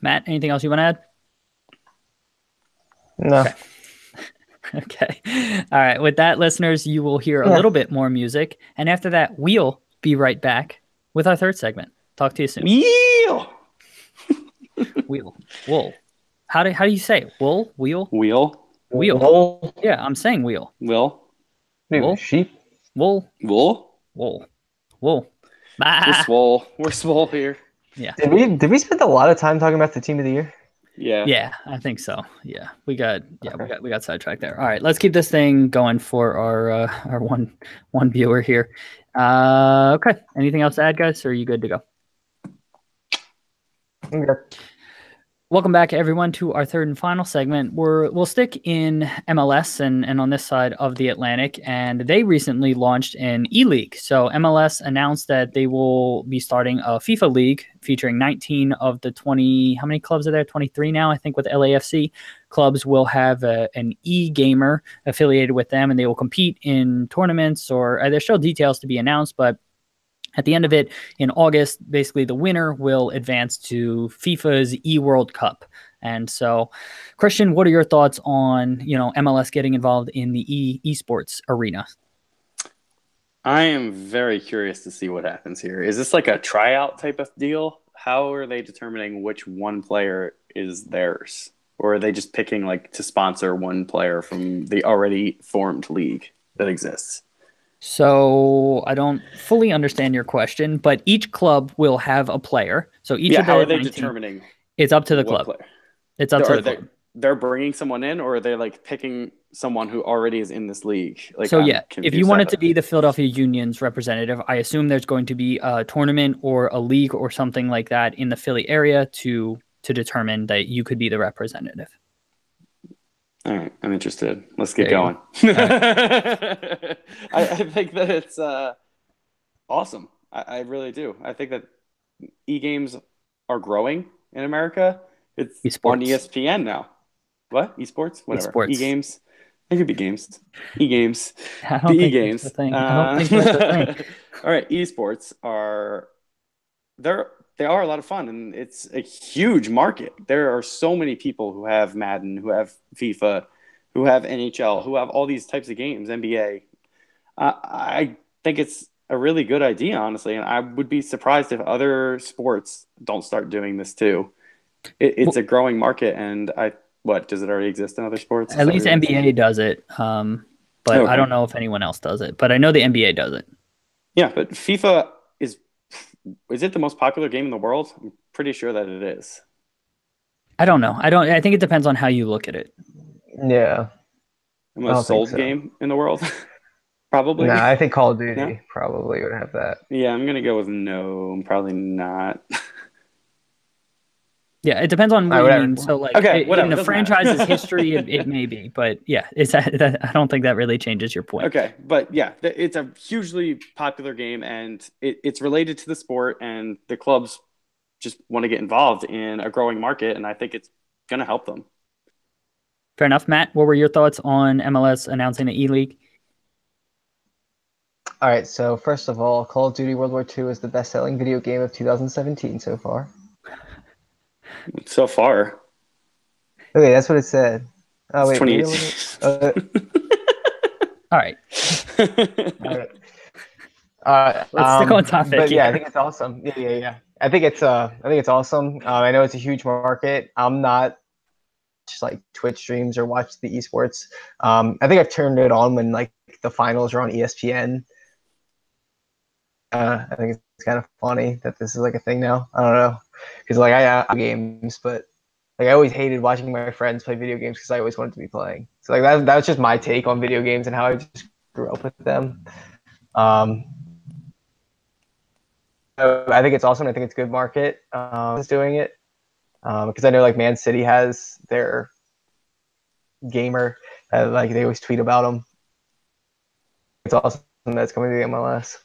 Matt, anything else you want to add?
No.
Okay. All right. With that, listeners, you will hear a little bit more music. And after that, we'll be right back with our third segment. Talk to you soon. Wheel. Wool. How do you say it? Wool? Wheel? Wheel. Yeah, I'm saying wheel.
Will.
Wool.
Sheep.
Wool.
Wool.
Wool. Wool.
We're swole here.
Yeah.
Did we spend a lot of time talking about the team of the year?
Yeah.
Yeah, I think so. Yeah. We got sidetracked there. All right, let's keep this thing going for our one viewer here. Okay. Anything else to add, guys? Or are you good to go?
Okay.
Welcome back, everyone, to our third and final segment. We'll stick in MLS and on this side of the Atlantic, and they recently launched an E-League. So MLS announced that they will be starting a FIFA league featuring 19 of the 20, how many clubs are there? 23 now, I think, with LAFC. Clubs will have an e-gamer affiliated with them, and they will compete in tournaments, or there's still details to be announced, but at the end of it, in August, basically the winner will advance to FIFA's eWorld Cup. And so, Christian, what are your thoughts on MLS getting involved in the eSports arena?
I am very curious to see what happens here. Is this like a tryout type of deal? How are they determining which one player is theirs? Or are they just picking to sponsor one player from the already formed league that exists?
So I don't fully understand your question, but each club will have a player. So each of the
how are they
19,
determining?
It's up to the club.
Player?
It's up to the club.
They're bringing someone in, or are they picking someone who already is in this league?
If you wanted to be the Philadelphia Union's representative, I assume there's going to be a tournament or a league or something like that in the Philly area to determine that you could be the representative.
All right, I'm interested. Let's get going.
Right.
I think that it's awesome. I really do. I think that e-games are growing in America. It's
eSports.
On ESPN now. What? Esports? Whatever.
Esports.
E-games. It could be games. E-games.
I don't think
e-games.
that's the thing. I don't think that's the thing.
All right, esports are they are a lot of fun, and it's a huge market. There are so many people who have Madden, who have FIFA, who have NHL, who have all these types of games, NBA. I think it's a really good idea, honestly, and I would be surprised if other sports don't start doing this too. It's a growing market, and what does it already exist in other sports? Is
At
that what
least
you're gonna say?
NBA does it, but I
Okay.
don't know if anyone else does it. But I know the NBA does it.
Yeah, but FIFA is it the most popular game in the world? I'm pretty sure that it is.
I don't know. I don't. I think it depends on how you look at it.
Yeah,
The
I
most
don't think
sold
so.
game in the world,
No,
probably.
I think Call of
No?
Duty probably would have that.
Yeah, I'm gonna go with no. Probably not.
Yeah, it depends on
All
what
right,
you
whatever.
mean. So, like
Okay,
in
whatever.
the
Doesn't matter.
franchise's history, it may be, but yeah, it's I don't think that really changes your point.
Okay, but yeah, it's a hugely popular game, and it's related to the sport, and the clubs just want to get involved in a growing market, and I think it's gonna help them.
Fair enough, Matt. What were your thoughts on MLS announcing the E League?
All right, so first of all, Call of Duty World War II is the best-selling video game of 2017 so far.
So far,
Okay, that's what it said. Oh
it's
wait, maybe it wasn't.
2018.
All right,
All right.
let's stick on topic
But yeah, I
here.
think it's awesome. Yeah. I think it's awesome. I know it's a huge market. I'm not just like Twitch streams or watch the esports. I think I've turned it on when like the finals are on ESPN. I think it's kind of funny that this is like a thing now. I don't know, because like I games, but like I always hated watching my friends play video games because I always wanted to be playing. So like that was just my take on video games and how I just grew up with them. Um, so I think it's awesome. I think it's a good market. Is doing it because I know like Man City has their gamer. Like they always tweet about them. It's awesome that's coming to the MLS.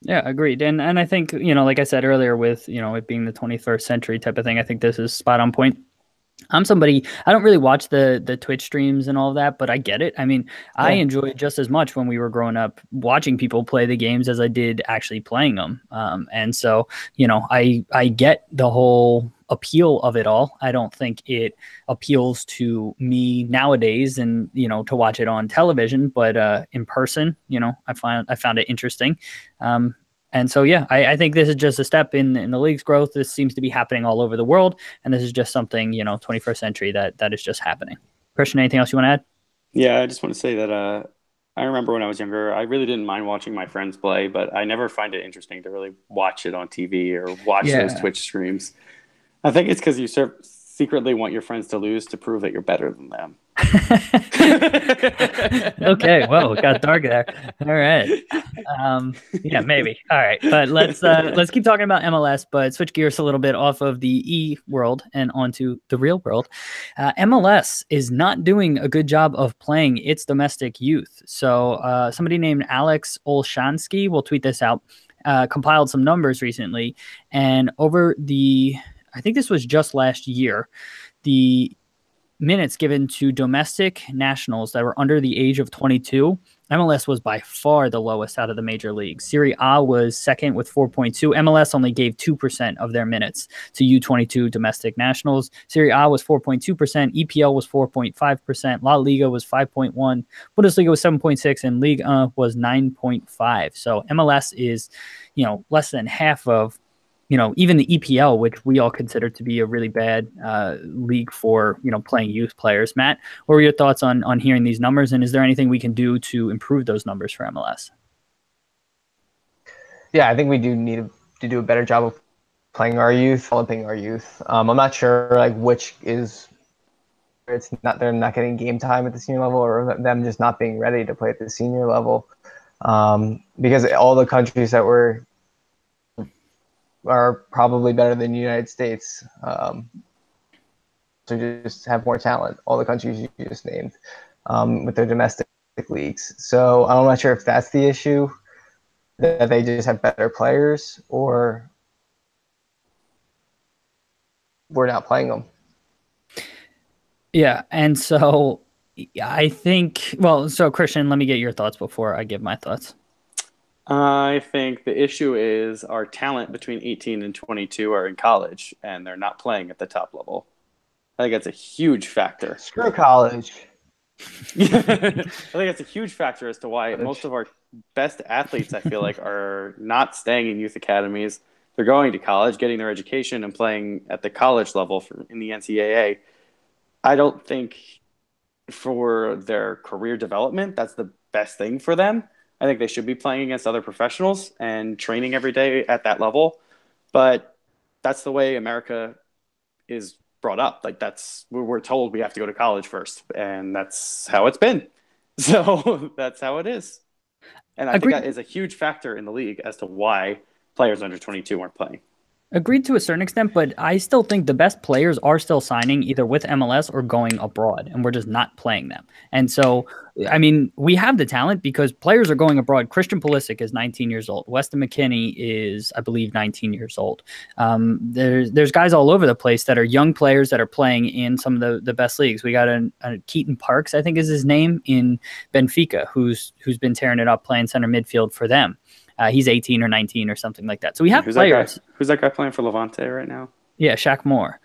Yeah, agreed. And I think, like I said earlier, with, it being the 21st century type of thing, I think this is spot on point. I'm somebody, I don't really watch the Twitch streams and all of that, but I get it. I mean, I
Yeah.
enjoyed just as much when we were growing up watching people play the games as I did actually playing them. And so, I get the whole appeal of it all. I don't think it appeals to me nowadays and, to watch it on television, but in person, I found it interesting. And so, yeah, I think this is just a step in the league's growth. This seems to be happening all over the world. And this is just something, 21st century that is just happening. Christian, anything else you want to add?
Yeah, I just want to say that I remember when I was younger, I really didn't mind watching my friends play, but I never find it interesting to really watch it on TV or watch those
Yeah.
Twitch streams. I think it's because you secretly want your friends to lose to prove that you're better than them.
Okay, well, it got dark there. All right. Yeah, maybe. All right, but let's keep talking about MLS, but switch gears a little bit off of the E world and onto the real world. MLS is not doing a good job of playing its domestic youth. So somebody named Alex Olshansky will tweet this out. Compiled some numbers recently, and I think this was just last year, the minutes given to domestic nationals that were under the age of 22, MLS was by far the lowest out of the major leagues. Serie A was second with 4.2. MLS only gave 2% of their minutes to U22 domestic nationals. Serie A was 4.2%. EPL was 4.5%. La Liga was 5.1. Bundesliga was 7.6, and Ligue 1 was 9.5. So MLS is, less than half of even the EPL, which we all consider to be a really bad league for, playing youth players. Matt, what were your thoughts on hearing these numbers? And is there anything we can do to improve those numbers for MLS?
Yeah, I think we do need to do a better job of playing our youth, developing our youth. I'm not sure like which is it's not they're not getting game time at the senior level or them just not being ready to play at the senior level. Because all the countries that are probably better than the United States. To just have more talent, all the countries you just named, with their domestic leagues. So I'm not sure if that's the issue, that they just have better players, or we're not playing them.
Yeah, and so I think, so Christian, let me get your thoughts before I give my thoughts.
I think the issue is our talent between 18 and 22 are in college and they're not playing at the top level. I think that's a huge factor.
Screw college.
I think that's a huge factor as to why most of our best athletes, I feel like, are not staying in youth academies. They're going to college, getting their education, and playing at the college level in the NCAA. I don't think for their career development, that's the best thing for them. I think they should be playing against other professionals and training every day at that level. But that's the way America is brought up. Like we're told we have to go to college first, and that's how it's been. So that's how it is. And I think that is a huge factor in the league as to why players under 22 aren't playing.
Agreed to a certain extent, but I still think the best players are still signing either with MLS or going abroad, and we're just not playing them. And so, I mean, we have the talent because players are going abroad. Christian Pulisic is 19 years old. Weston McKennie is, I believe, 19 years old. There's guys all over the place that are young players that are playing in some of the best leagues. We got a Keaton Parks, I think is his name, in Benfica, who's been tearing it up playing center midfield for them. He's 18 or 19 or something like that. So we have players.
Who's that guy playing for Levante right now?
Yeah, Shaq Moore.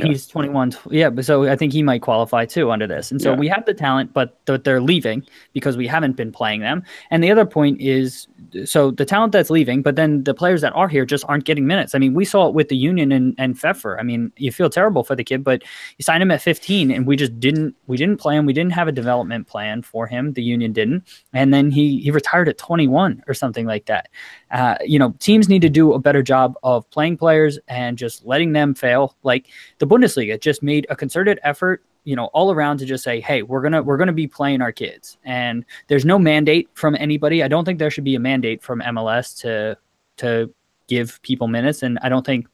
He's 21. Yeah, but so I think he might qualify too under this. And so we have the talent, but they're leaving because we haven't been playing them. And the other point is, so the talent that's leaving, but then the players that are here just aren't getting minutes. I mean, we saw it with the Union and Pfeffer. I mean, you feel terrible for the kid, but you signed him at 15 and we didn't play him. We didn't have a development plan for him. The Union didn't. And then he retired at 21 or something like that. Teams need to do a better job of playing players and just letting them fail. Like the Bundesliga just made a concerted effort, all around to just say, hey, we're gonna be playing our kids. And there's no mandate from anybody. I don't think there should be a mandate from MLS to give people minutes. And I don't think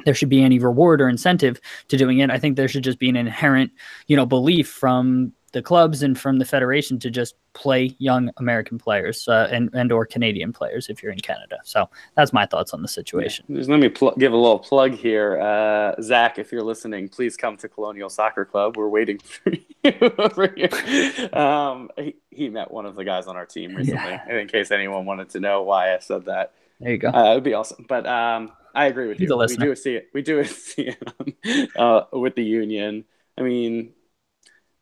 there should be any reward or incentive to doing it. I think there should just be an inherent, belief from the clubs and from the federation to just play young American players and or Canadian players if you're in Canada. So that's my thoughts on the situation.
Yeah. Just let me give a little plug here. Zach, if you're listening, please come to Colonial Soccer Club. We're waiting for you over here. He met one of the guys on our team recently, in case anyone wanted to know why I said that.
There you go.
It would be awesome. But I agree with you. We do see it with the Union. I mean,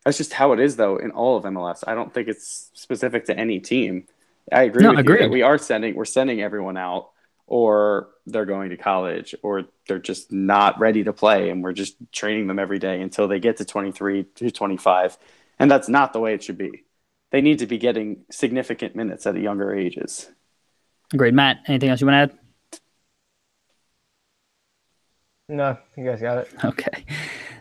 that's just how it is, though, in all of MLS. I don't think it's specific to any team. I agree with you that we're sending everyone out, or they're going to college, or they're just not ready to play, and we're just training them every day until they get to 23 to 25. And that's not the way it should be. They need to be getting significant minutes at younger ages.
Great. Matt, anything else you want to add?
No, you guys got it.
Okay.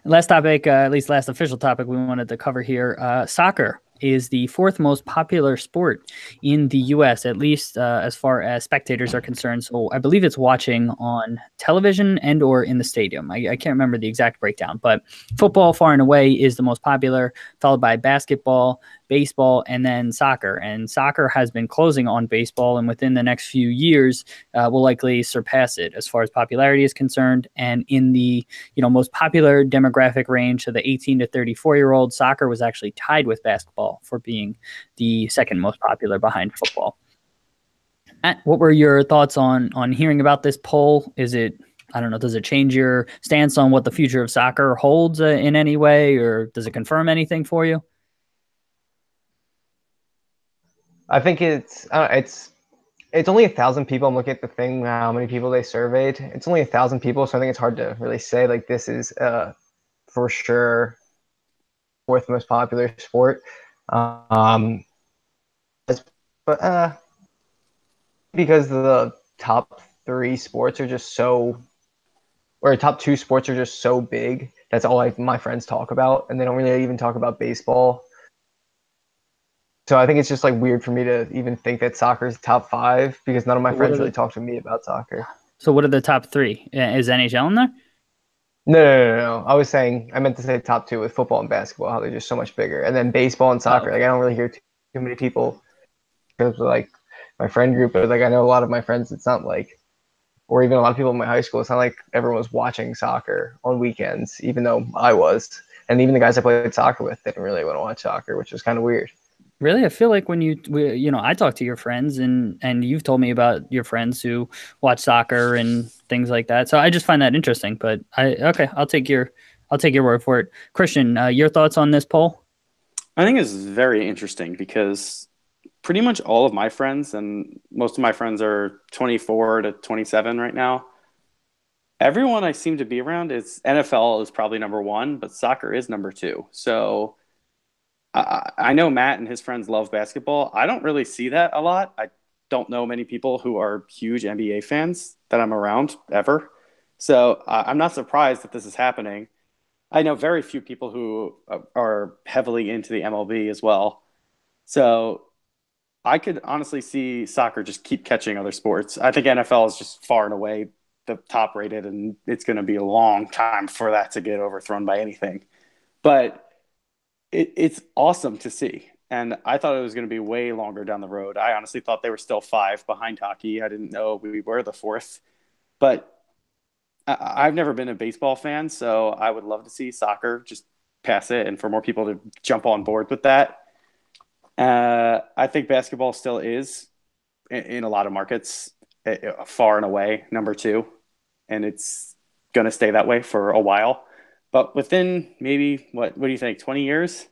Last topic, at least last official topic we wanted to cover here. Soccer is the fourth most popular sport in the U.S., at least as far as spectators are concerned. So I believe it's watching on television and or in the stadium. I can't remember the exact breakdown, but football far and away is the most popular, followed by basketball, baseball, and then soccer. And soccer has been closing on baseball, and within the next few years will likely surpass it as far as popularity is concerned. And in the most popular demographic range, so the 18 to 34-year-old, soccer was actually tied with basketball for being the second most popular behind football. Matt, what were your thoughts on hearing about this poll? Is it, I don't know, does it change your stance on what the future of soccer holds in any way, or does it confirm anything for you?
I think it's only 1,000 people. I'm looking at the thing, how many people they surveyed. It's only 1,000 people, so I think it's hard to really say like this is for sure fourth most popular sport. But because the top three sports are just top two sports are just so big. That's all my friends talk about, and they don't really even talk about baseball. So I think it's just like weird for me to even think that soccer is top five because none of my friends really talk to me about soccer.
So what are the top three? Is NHL in there?
No. I meant to say top two with football and basketball, how they're just so much bigger. And then baseball and soccer. Like I don't really hear too many people because like my friend group, but like I know a lot of my friends, it's not like, or even a lot of people in my high school, it's not like everyone was watching soccer on weekends, even though I was. And even the guys I played soccer with didn't really want to watch soccer, which was kind of weird.
Really? I feel like when I talk to your friends and you've told me about your friends who watch soccer and things like that. So I just find that interesting, I'll take your word for it. Christian, your thoughts on this poll?
I think it's very interesting because pretty much all of my friends, and most of my friends are 24 to 27 right now. Everyone I seem to be around is NFL is probably number one, but soccer is number two. So I know Matt and his friends love basketball. I don't really see that a lot. I don't know many people who are huge NBA fans that I'm around ever. So I'm not surprised that this is happening. I know very few people who are heavily into the MLB as well. So I could honestly see soccer just keep catching other sports. I think NFL is just far and away the top rated, and it's going to be a long time for that to get overthrown by anything. But it's awesome to see. And I thought it was going to be way longer down the road. I honestly thought they were still five behind hockey. I didn't know we were the fourth. But I've never been a baseball fan, so I would love to see soccer just pass it and for more people to jump on board with that. I think basketball still is, in a lot of markets, far and away number two. And it's going to stay that way for a while. But within maybe, what do you think, 20 years?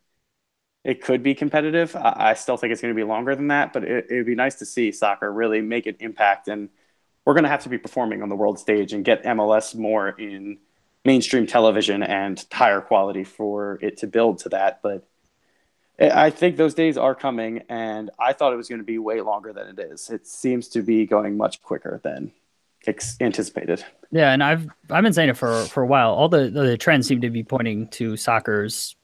It could be competitive. I still think it's going to be longer than that, but it would be nice to see soccer really make an impact. And we're going to have to be performing on the world stage and get MLS more in mainstream television and higher quality for it to build to that. But I think those days are coming, and I thought it was going to be way longer than it is. It seems to be going much quicker than anticipated.
Yeah, and I've been saying it for a while. All the trends seem to be pointing to soccer's,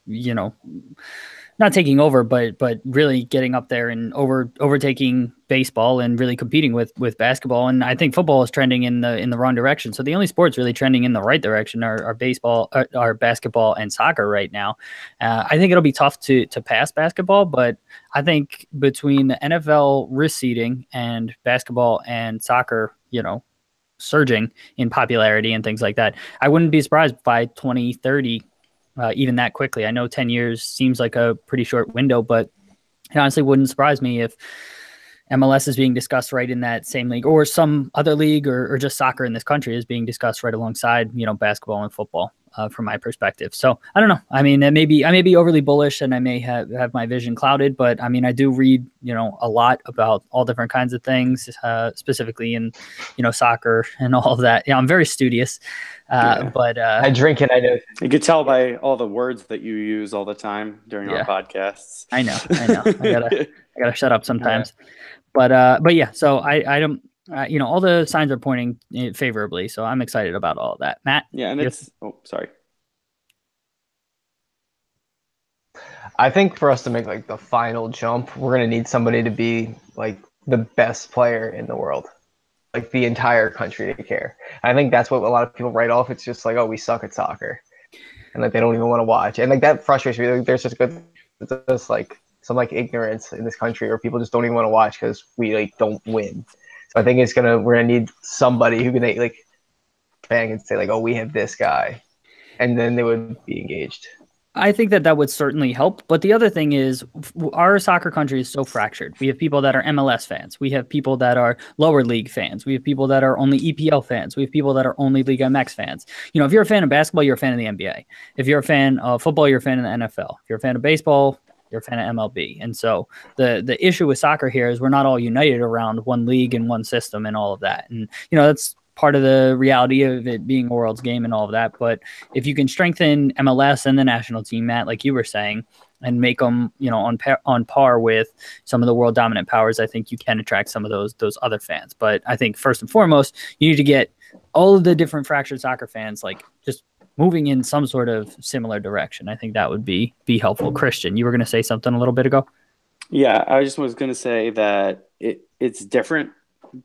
not taking over, but really getting up there and overtaking baseball and really competing with basketball. And I think football is trending in the wrong direction. So the only sports really trending in the right direction are baseball, are basketball and soccer right now. I think it'll be tough to pass basketball, but I think between the NFL receding and basketball and soccer, surging in popularity and things like that, I wouldn't be surprised by 2030. Even that quickly. I know 10 years seems like a pretty short window, but it honestly wouldn't surprise me if MLS is being discussed right in that same league, or some other league, or just soccer in this country is being discussed right alongside, basketball and football, from my perspective. So I don't know. I mean, I may be overly bullish and I may have my vision clouded, but I mean, I do read, a lot about all different kinds of things, specifically in, soccer and all of that. Yeah, I'm very studious. But
I drink it. I know.
You could tell by all the words that you use all the time during our podcasts.
I know. I gotta shut up sometimes. Yeah. But yeah. So I don't. All the signs are pointing favorably. So I'm excited about all of that. Matt.
Yeah, and it's. Oh, sorry.
I think for us to make like the final jump, we're gonna need somebody to be like the best player in the world. Like the entire country to care. I think that's what a lot of people write off. It's just like, oh, we suck at soccer, and like they don't even want to watch. And like that frustrates me. Like, there's just like some like ignorance in this country, where people just don't even want to watch because we like don't win. So I think we're gonna need somebody who can like bang and say like, oh, we have this guy, and then they would be engaged.
I think that would certainly help. But the other thing is, our soccer country is so fractured. We have people that are MLS fans. We have people that are lower league fans. We have people that are only EPL fans. We have people that are only League MX fans. If you're a fan of basketball, you're a fan of the NBA. If you're a fan of football, you're a fan of the NFL. If you're a fan of baseball, you're a fan of MLB. And so the issue with soccer here is we're not all united around one league and one system and all of that. And, that's part of the reality of it being a world's game and all of that. But if you can strengthen MLS and the national team, Matt, like you were saying, and make them, on par with some of the world dominant powers, I think you can attract some of those other fans. But I think first and foremost, you need to get all of the different fractured soccer fans, like just moving in some sort of similar direction. I think that would be helpful. Christian, you were going to say something a little bit ago.
Yeah, I just was going to say that it's different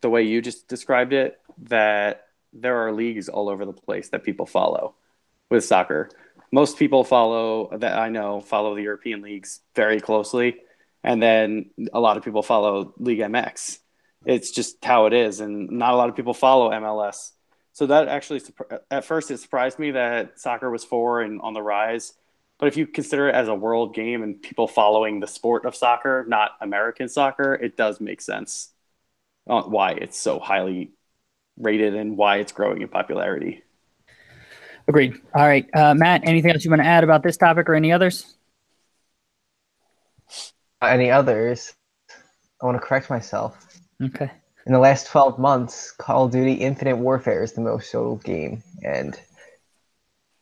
the way you just described it, that there are leagues all over the place that people follow with soccer. Most people that I know follow the European leagues very closely, and then a lot of people follow League MX. It's just how it is, and not a lot of people follow MLS. So that actually, at first, it surprised me that soccer was and on the rise. But if you consider it as a world game and people following the sport of soccer, not American soccer, it does make sense why it's so highly rated and why it's growing in popularity.
Agreed. All right. Matt, anything else you want to add about this topic or any others?
any others, I want to correct myself.
Okay.
In the last 12 months, Call of Duty Infinite Warfare is the most sold game, and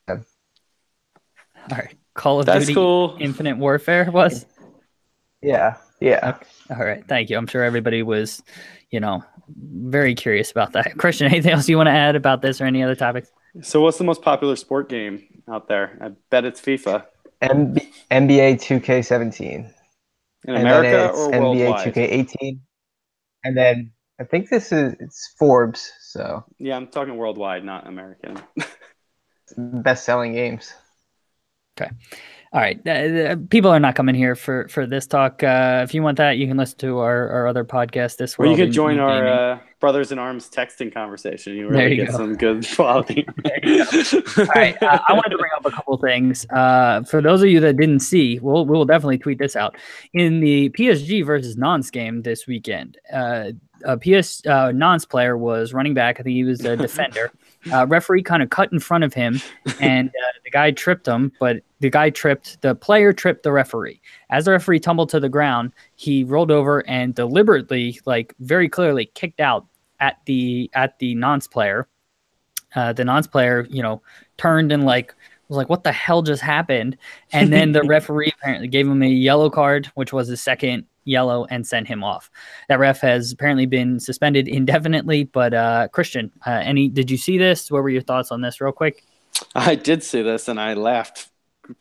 All right. Call of
That's
Duty
cool.
Infinite Warfare was?
yeah.
Okay. All right. Thank you. I'm sure everybody was, very curious about that. Christian, anything else you want to add about this or any other topics?
So what's the most popular sport game out there? I bet it's FIFA.
NBA 2K17.
In
And then
America
it's
or
NBA
worldwide?
2K18. And then I think it's Forbes, so
Yeah, I'm talking worldwide, not American.
best-selling games.
Okay. All right. People are not coming here for this talk. If you want that, you can listen to our other podcast, This
Or you
World
could
in
join
Gaming.
our Brothers in Arms texting conversation. You
There
really
you
get
go.
some good quality.
All right. I wanted to bring up a couple of things. For those of you that didn't see, we'll definitely tweet this out. In the PSG versus Nons game this weekend, a Nons player was running back. I think he was a defender. Referee kind of cut in front of him, and the guy tripped him, but the player tripped the referee. As the referee tumbled to the ground, he rolled over and deliberately, like very clearly, kicked out at the Nons player. The Nons player, turned and was like, "What the hell just happened?" And then the referee apparently gave him a yellow card, which was his second yellow, and sent him off. That ref has apparently been suspended indefinitely. But Christian, did you see this? What were your thoughts on this, real quick?
I did see this and I laughed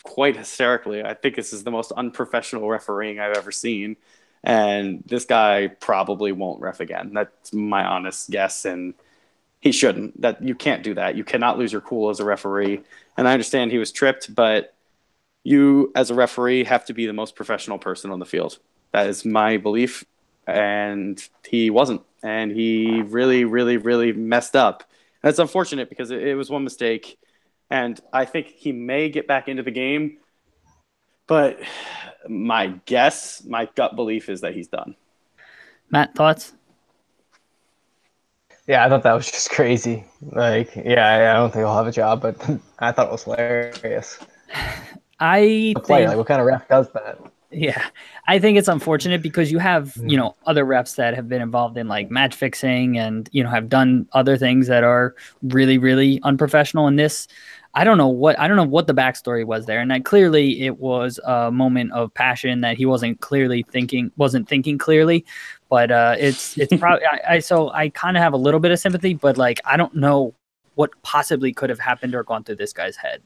quite hysterically. I think this is the most unprofessional refereeing I've ever seen. And this guy probably won't ref again. That's my honest guess. And he shouldn't. That you can't do that. You cannot lose your cool as a referee. And I understand he was tripped, but you as a referee have to be the most professional person on the field. That is my belief. And he wasn't. And he really, really, really messed up. And it's unfortunate because it was one mistake. And I think he may get back into the game. But my gut belief is that he's done.
Matt, thoughts?
Yeah, I thought that was just crazy. I don't think he'll have a job, but I thought it was hilarious. What kind of ref does that?
Yeah, I think it's unfortunate because you have, other refs that have been involved in like match fixing and, have done other things that are really, really unprofessional. In this, I don't know what the backstory was there. And that clearly it was a moment of passion that he wasn't thinking clearly. But it's probably so I kind of have a little bit of sympathy, but like I don't know what possibly could have happened or gone through this guy's head.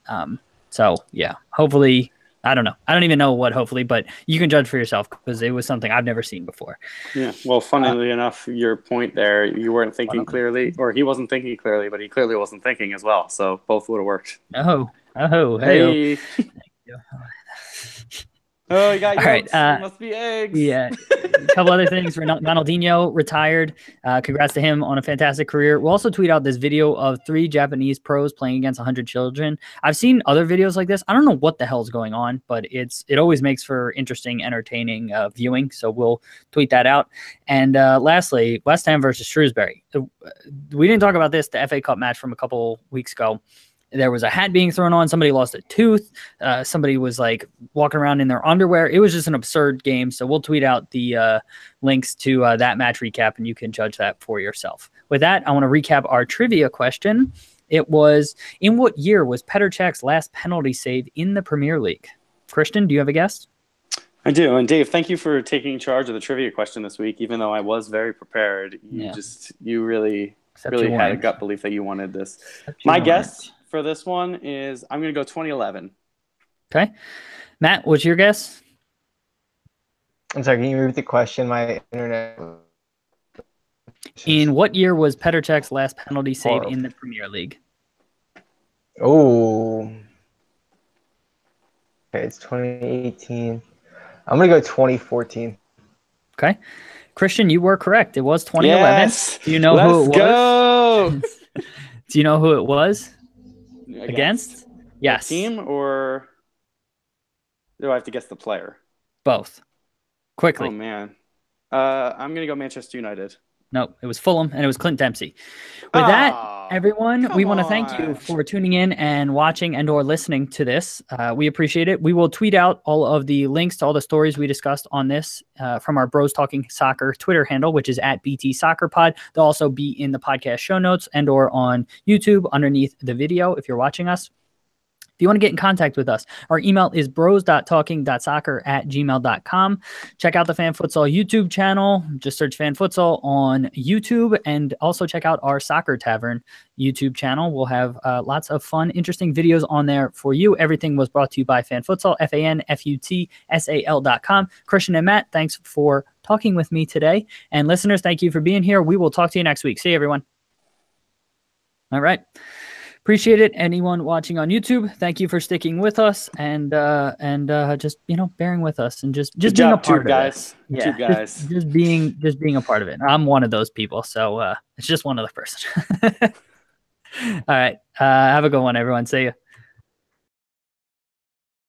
So yeah, hopefully, I don't know. I don't even know what hopefully, but you can judge for yourself because it was something I've never seen before.
Yeah. Well, funnily enough, your point there, you weren't thinking clearly, or he wasn't thinking clearly, but he clearly wasn't thinking as well. So both would have worked.
Hey.
Oh, you got
all
yolks.
Right.
Must be eggs.
Yeah. A couple other things. Ronaldinho retired. Congrats to him on a fantastic career. We'll also tweet out this video of 3 Japanese pros playing against 100 children. I've seen other videos like this. I don't know what the hell's going on, but it always makes for interesting, entertaining viewing. So we'll tweet that out. And lastly, West Ham versus Shrewsbury. We didn't talk about this, the FA Cup match from a couple weeks ago. There was a hat being thrown on. Somebody lost a tooth. Somebody was like walking around in their underwear. It was just an absurd game. So we'll tweet out the links to that match recap, and you can judge that for yourself. With that, I want to recap our trivia question. It was, in what year was Petr Cech's last penalty save in the Premier League? Christian, do you have a guess?
I do. And Dave, thank you for taking charge of the trivia question this week. Even though I was very prepared, you really had a gut belief that you wanted this. My guess for this one is I'm going to go 2011.
Okay. Matt, what's your guess?
I'm sorry, can you repeat the question? My internet.
In what year was Petr Cech's last penalty save in the Premier League?
Oh. Okay, it's 2018. I'm going to go 2014.
Okay. Christian, you were correct. It was 2011.
Yes.
Do you know who it was?
Go.
Do you know who it was? Against? Yes.
The team, or do I have to guess the player?
Both. Quickly.
Oh, man. I'm going to go Manchester United.
No, it was Fulham, and it was Clint Dempsey. With that, everyone, we want to thank you for tuning in and watching and or listening to this. We appreciate it. We will tweet out all of the links to all the stories we discussed on this from our Bros Talking Soccer Twitter handle, which is at BT Soccer Pod. They'll also be in the podcast show notes and or on YouTube underneath the video if you're watching us. If you want to get in contact with us, our email is bros.talking.soccer@gmail.com. Check out the Fan Futsal YouTube channel. Just search Fan Futsal on YouTube, and also check out our Soccer Tavern YouTube channel. We'll have lots of fun, interesting videos on there for you. Everything was brought to you by Fan Futsal, FANFUTSAL.com. Christian and Matt, thanks for talking with me today. And listeners, thank you for being here. We will talk to you next week. See you, everyone. All right. Appreciate it. Anyone watching on YouTube, thank you for sticking with us and just bearing with us and just being a part of it. Yeah, guys. Just being a part of it. I'm one of those people, so it's just one other person. All right. Have a good one, everyone. See you.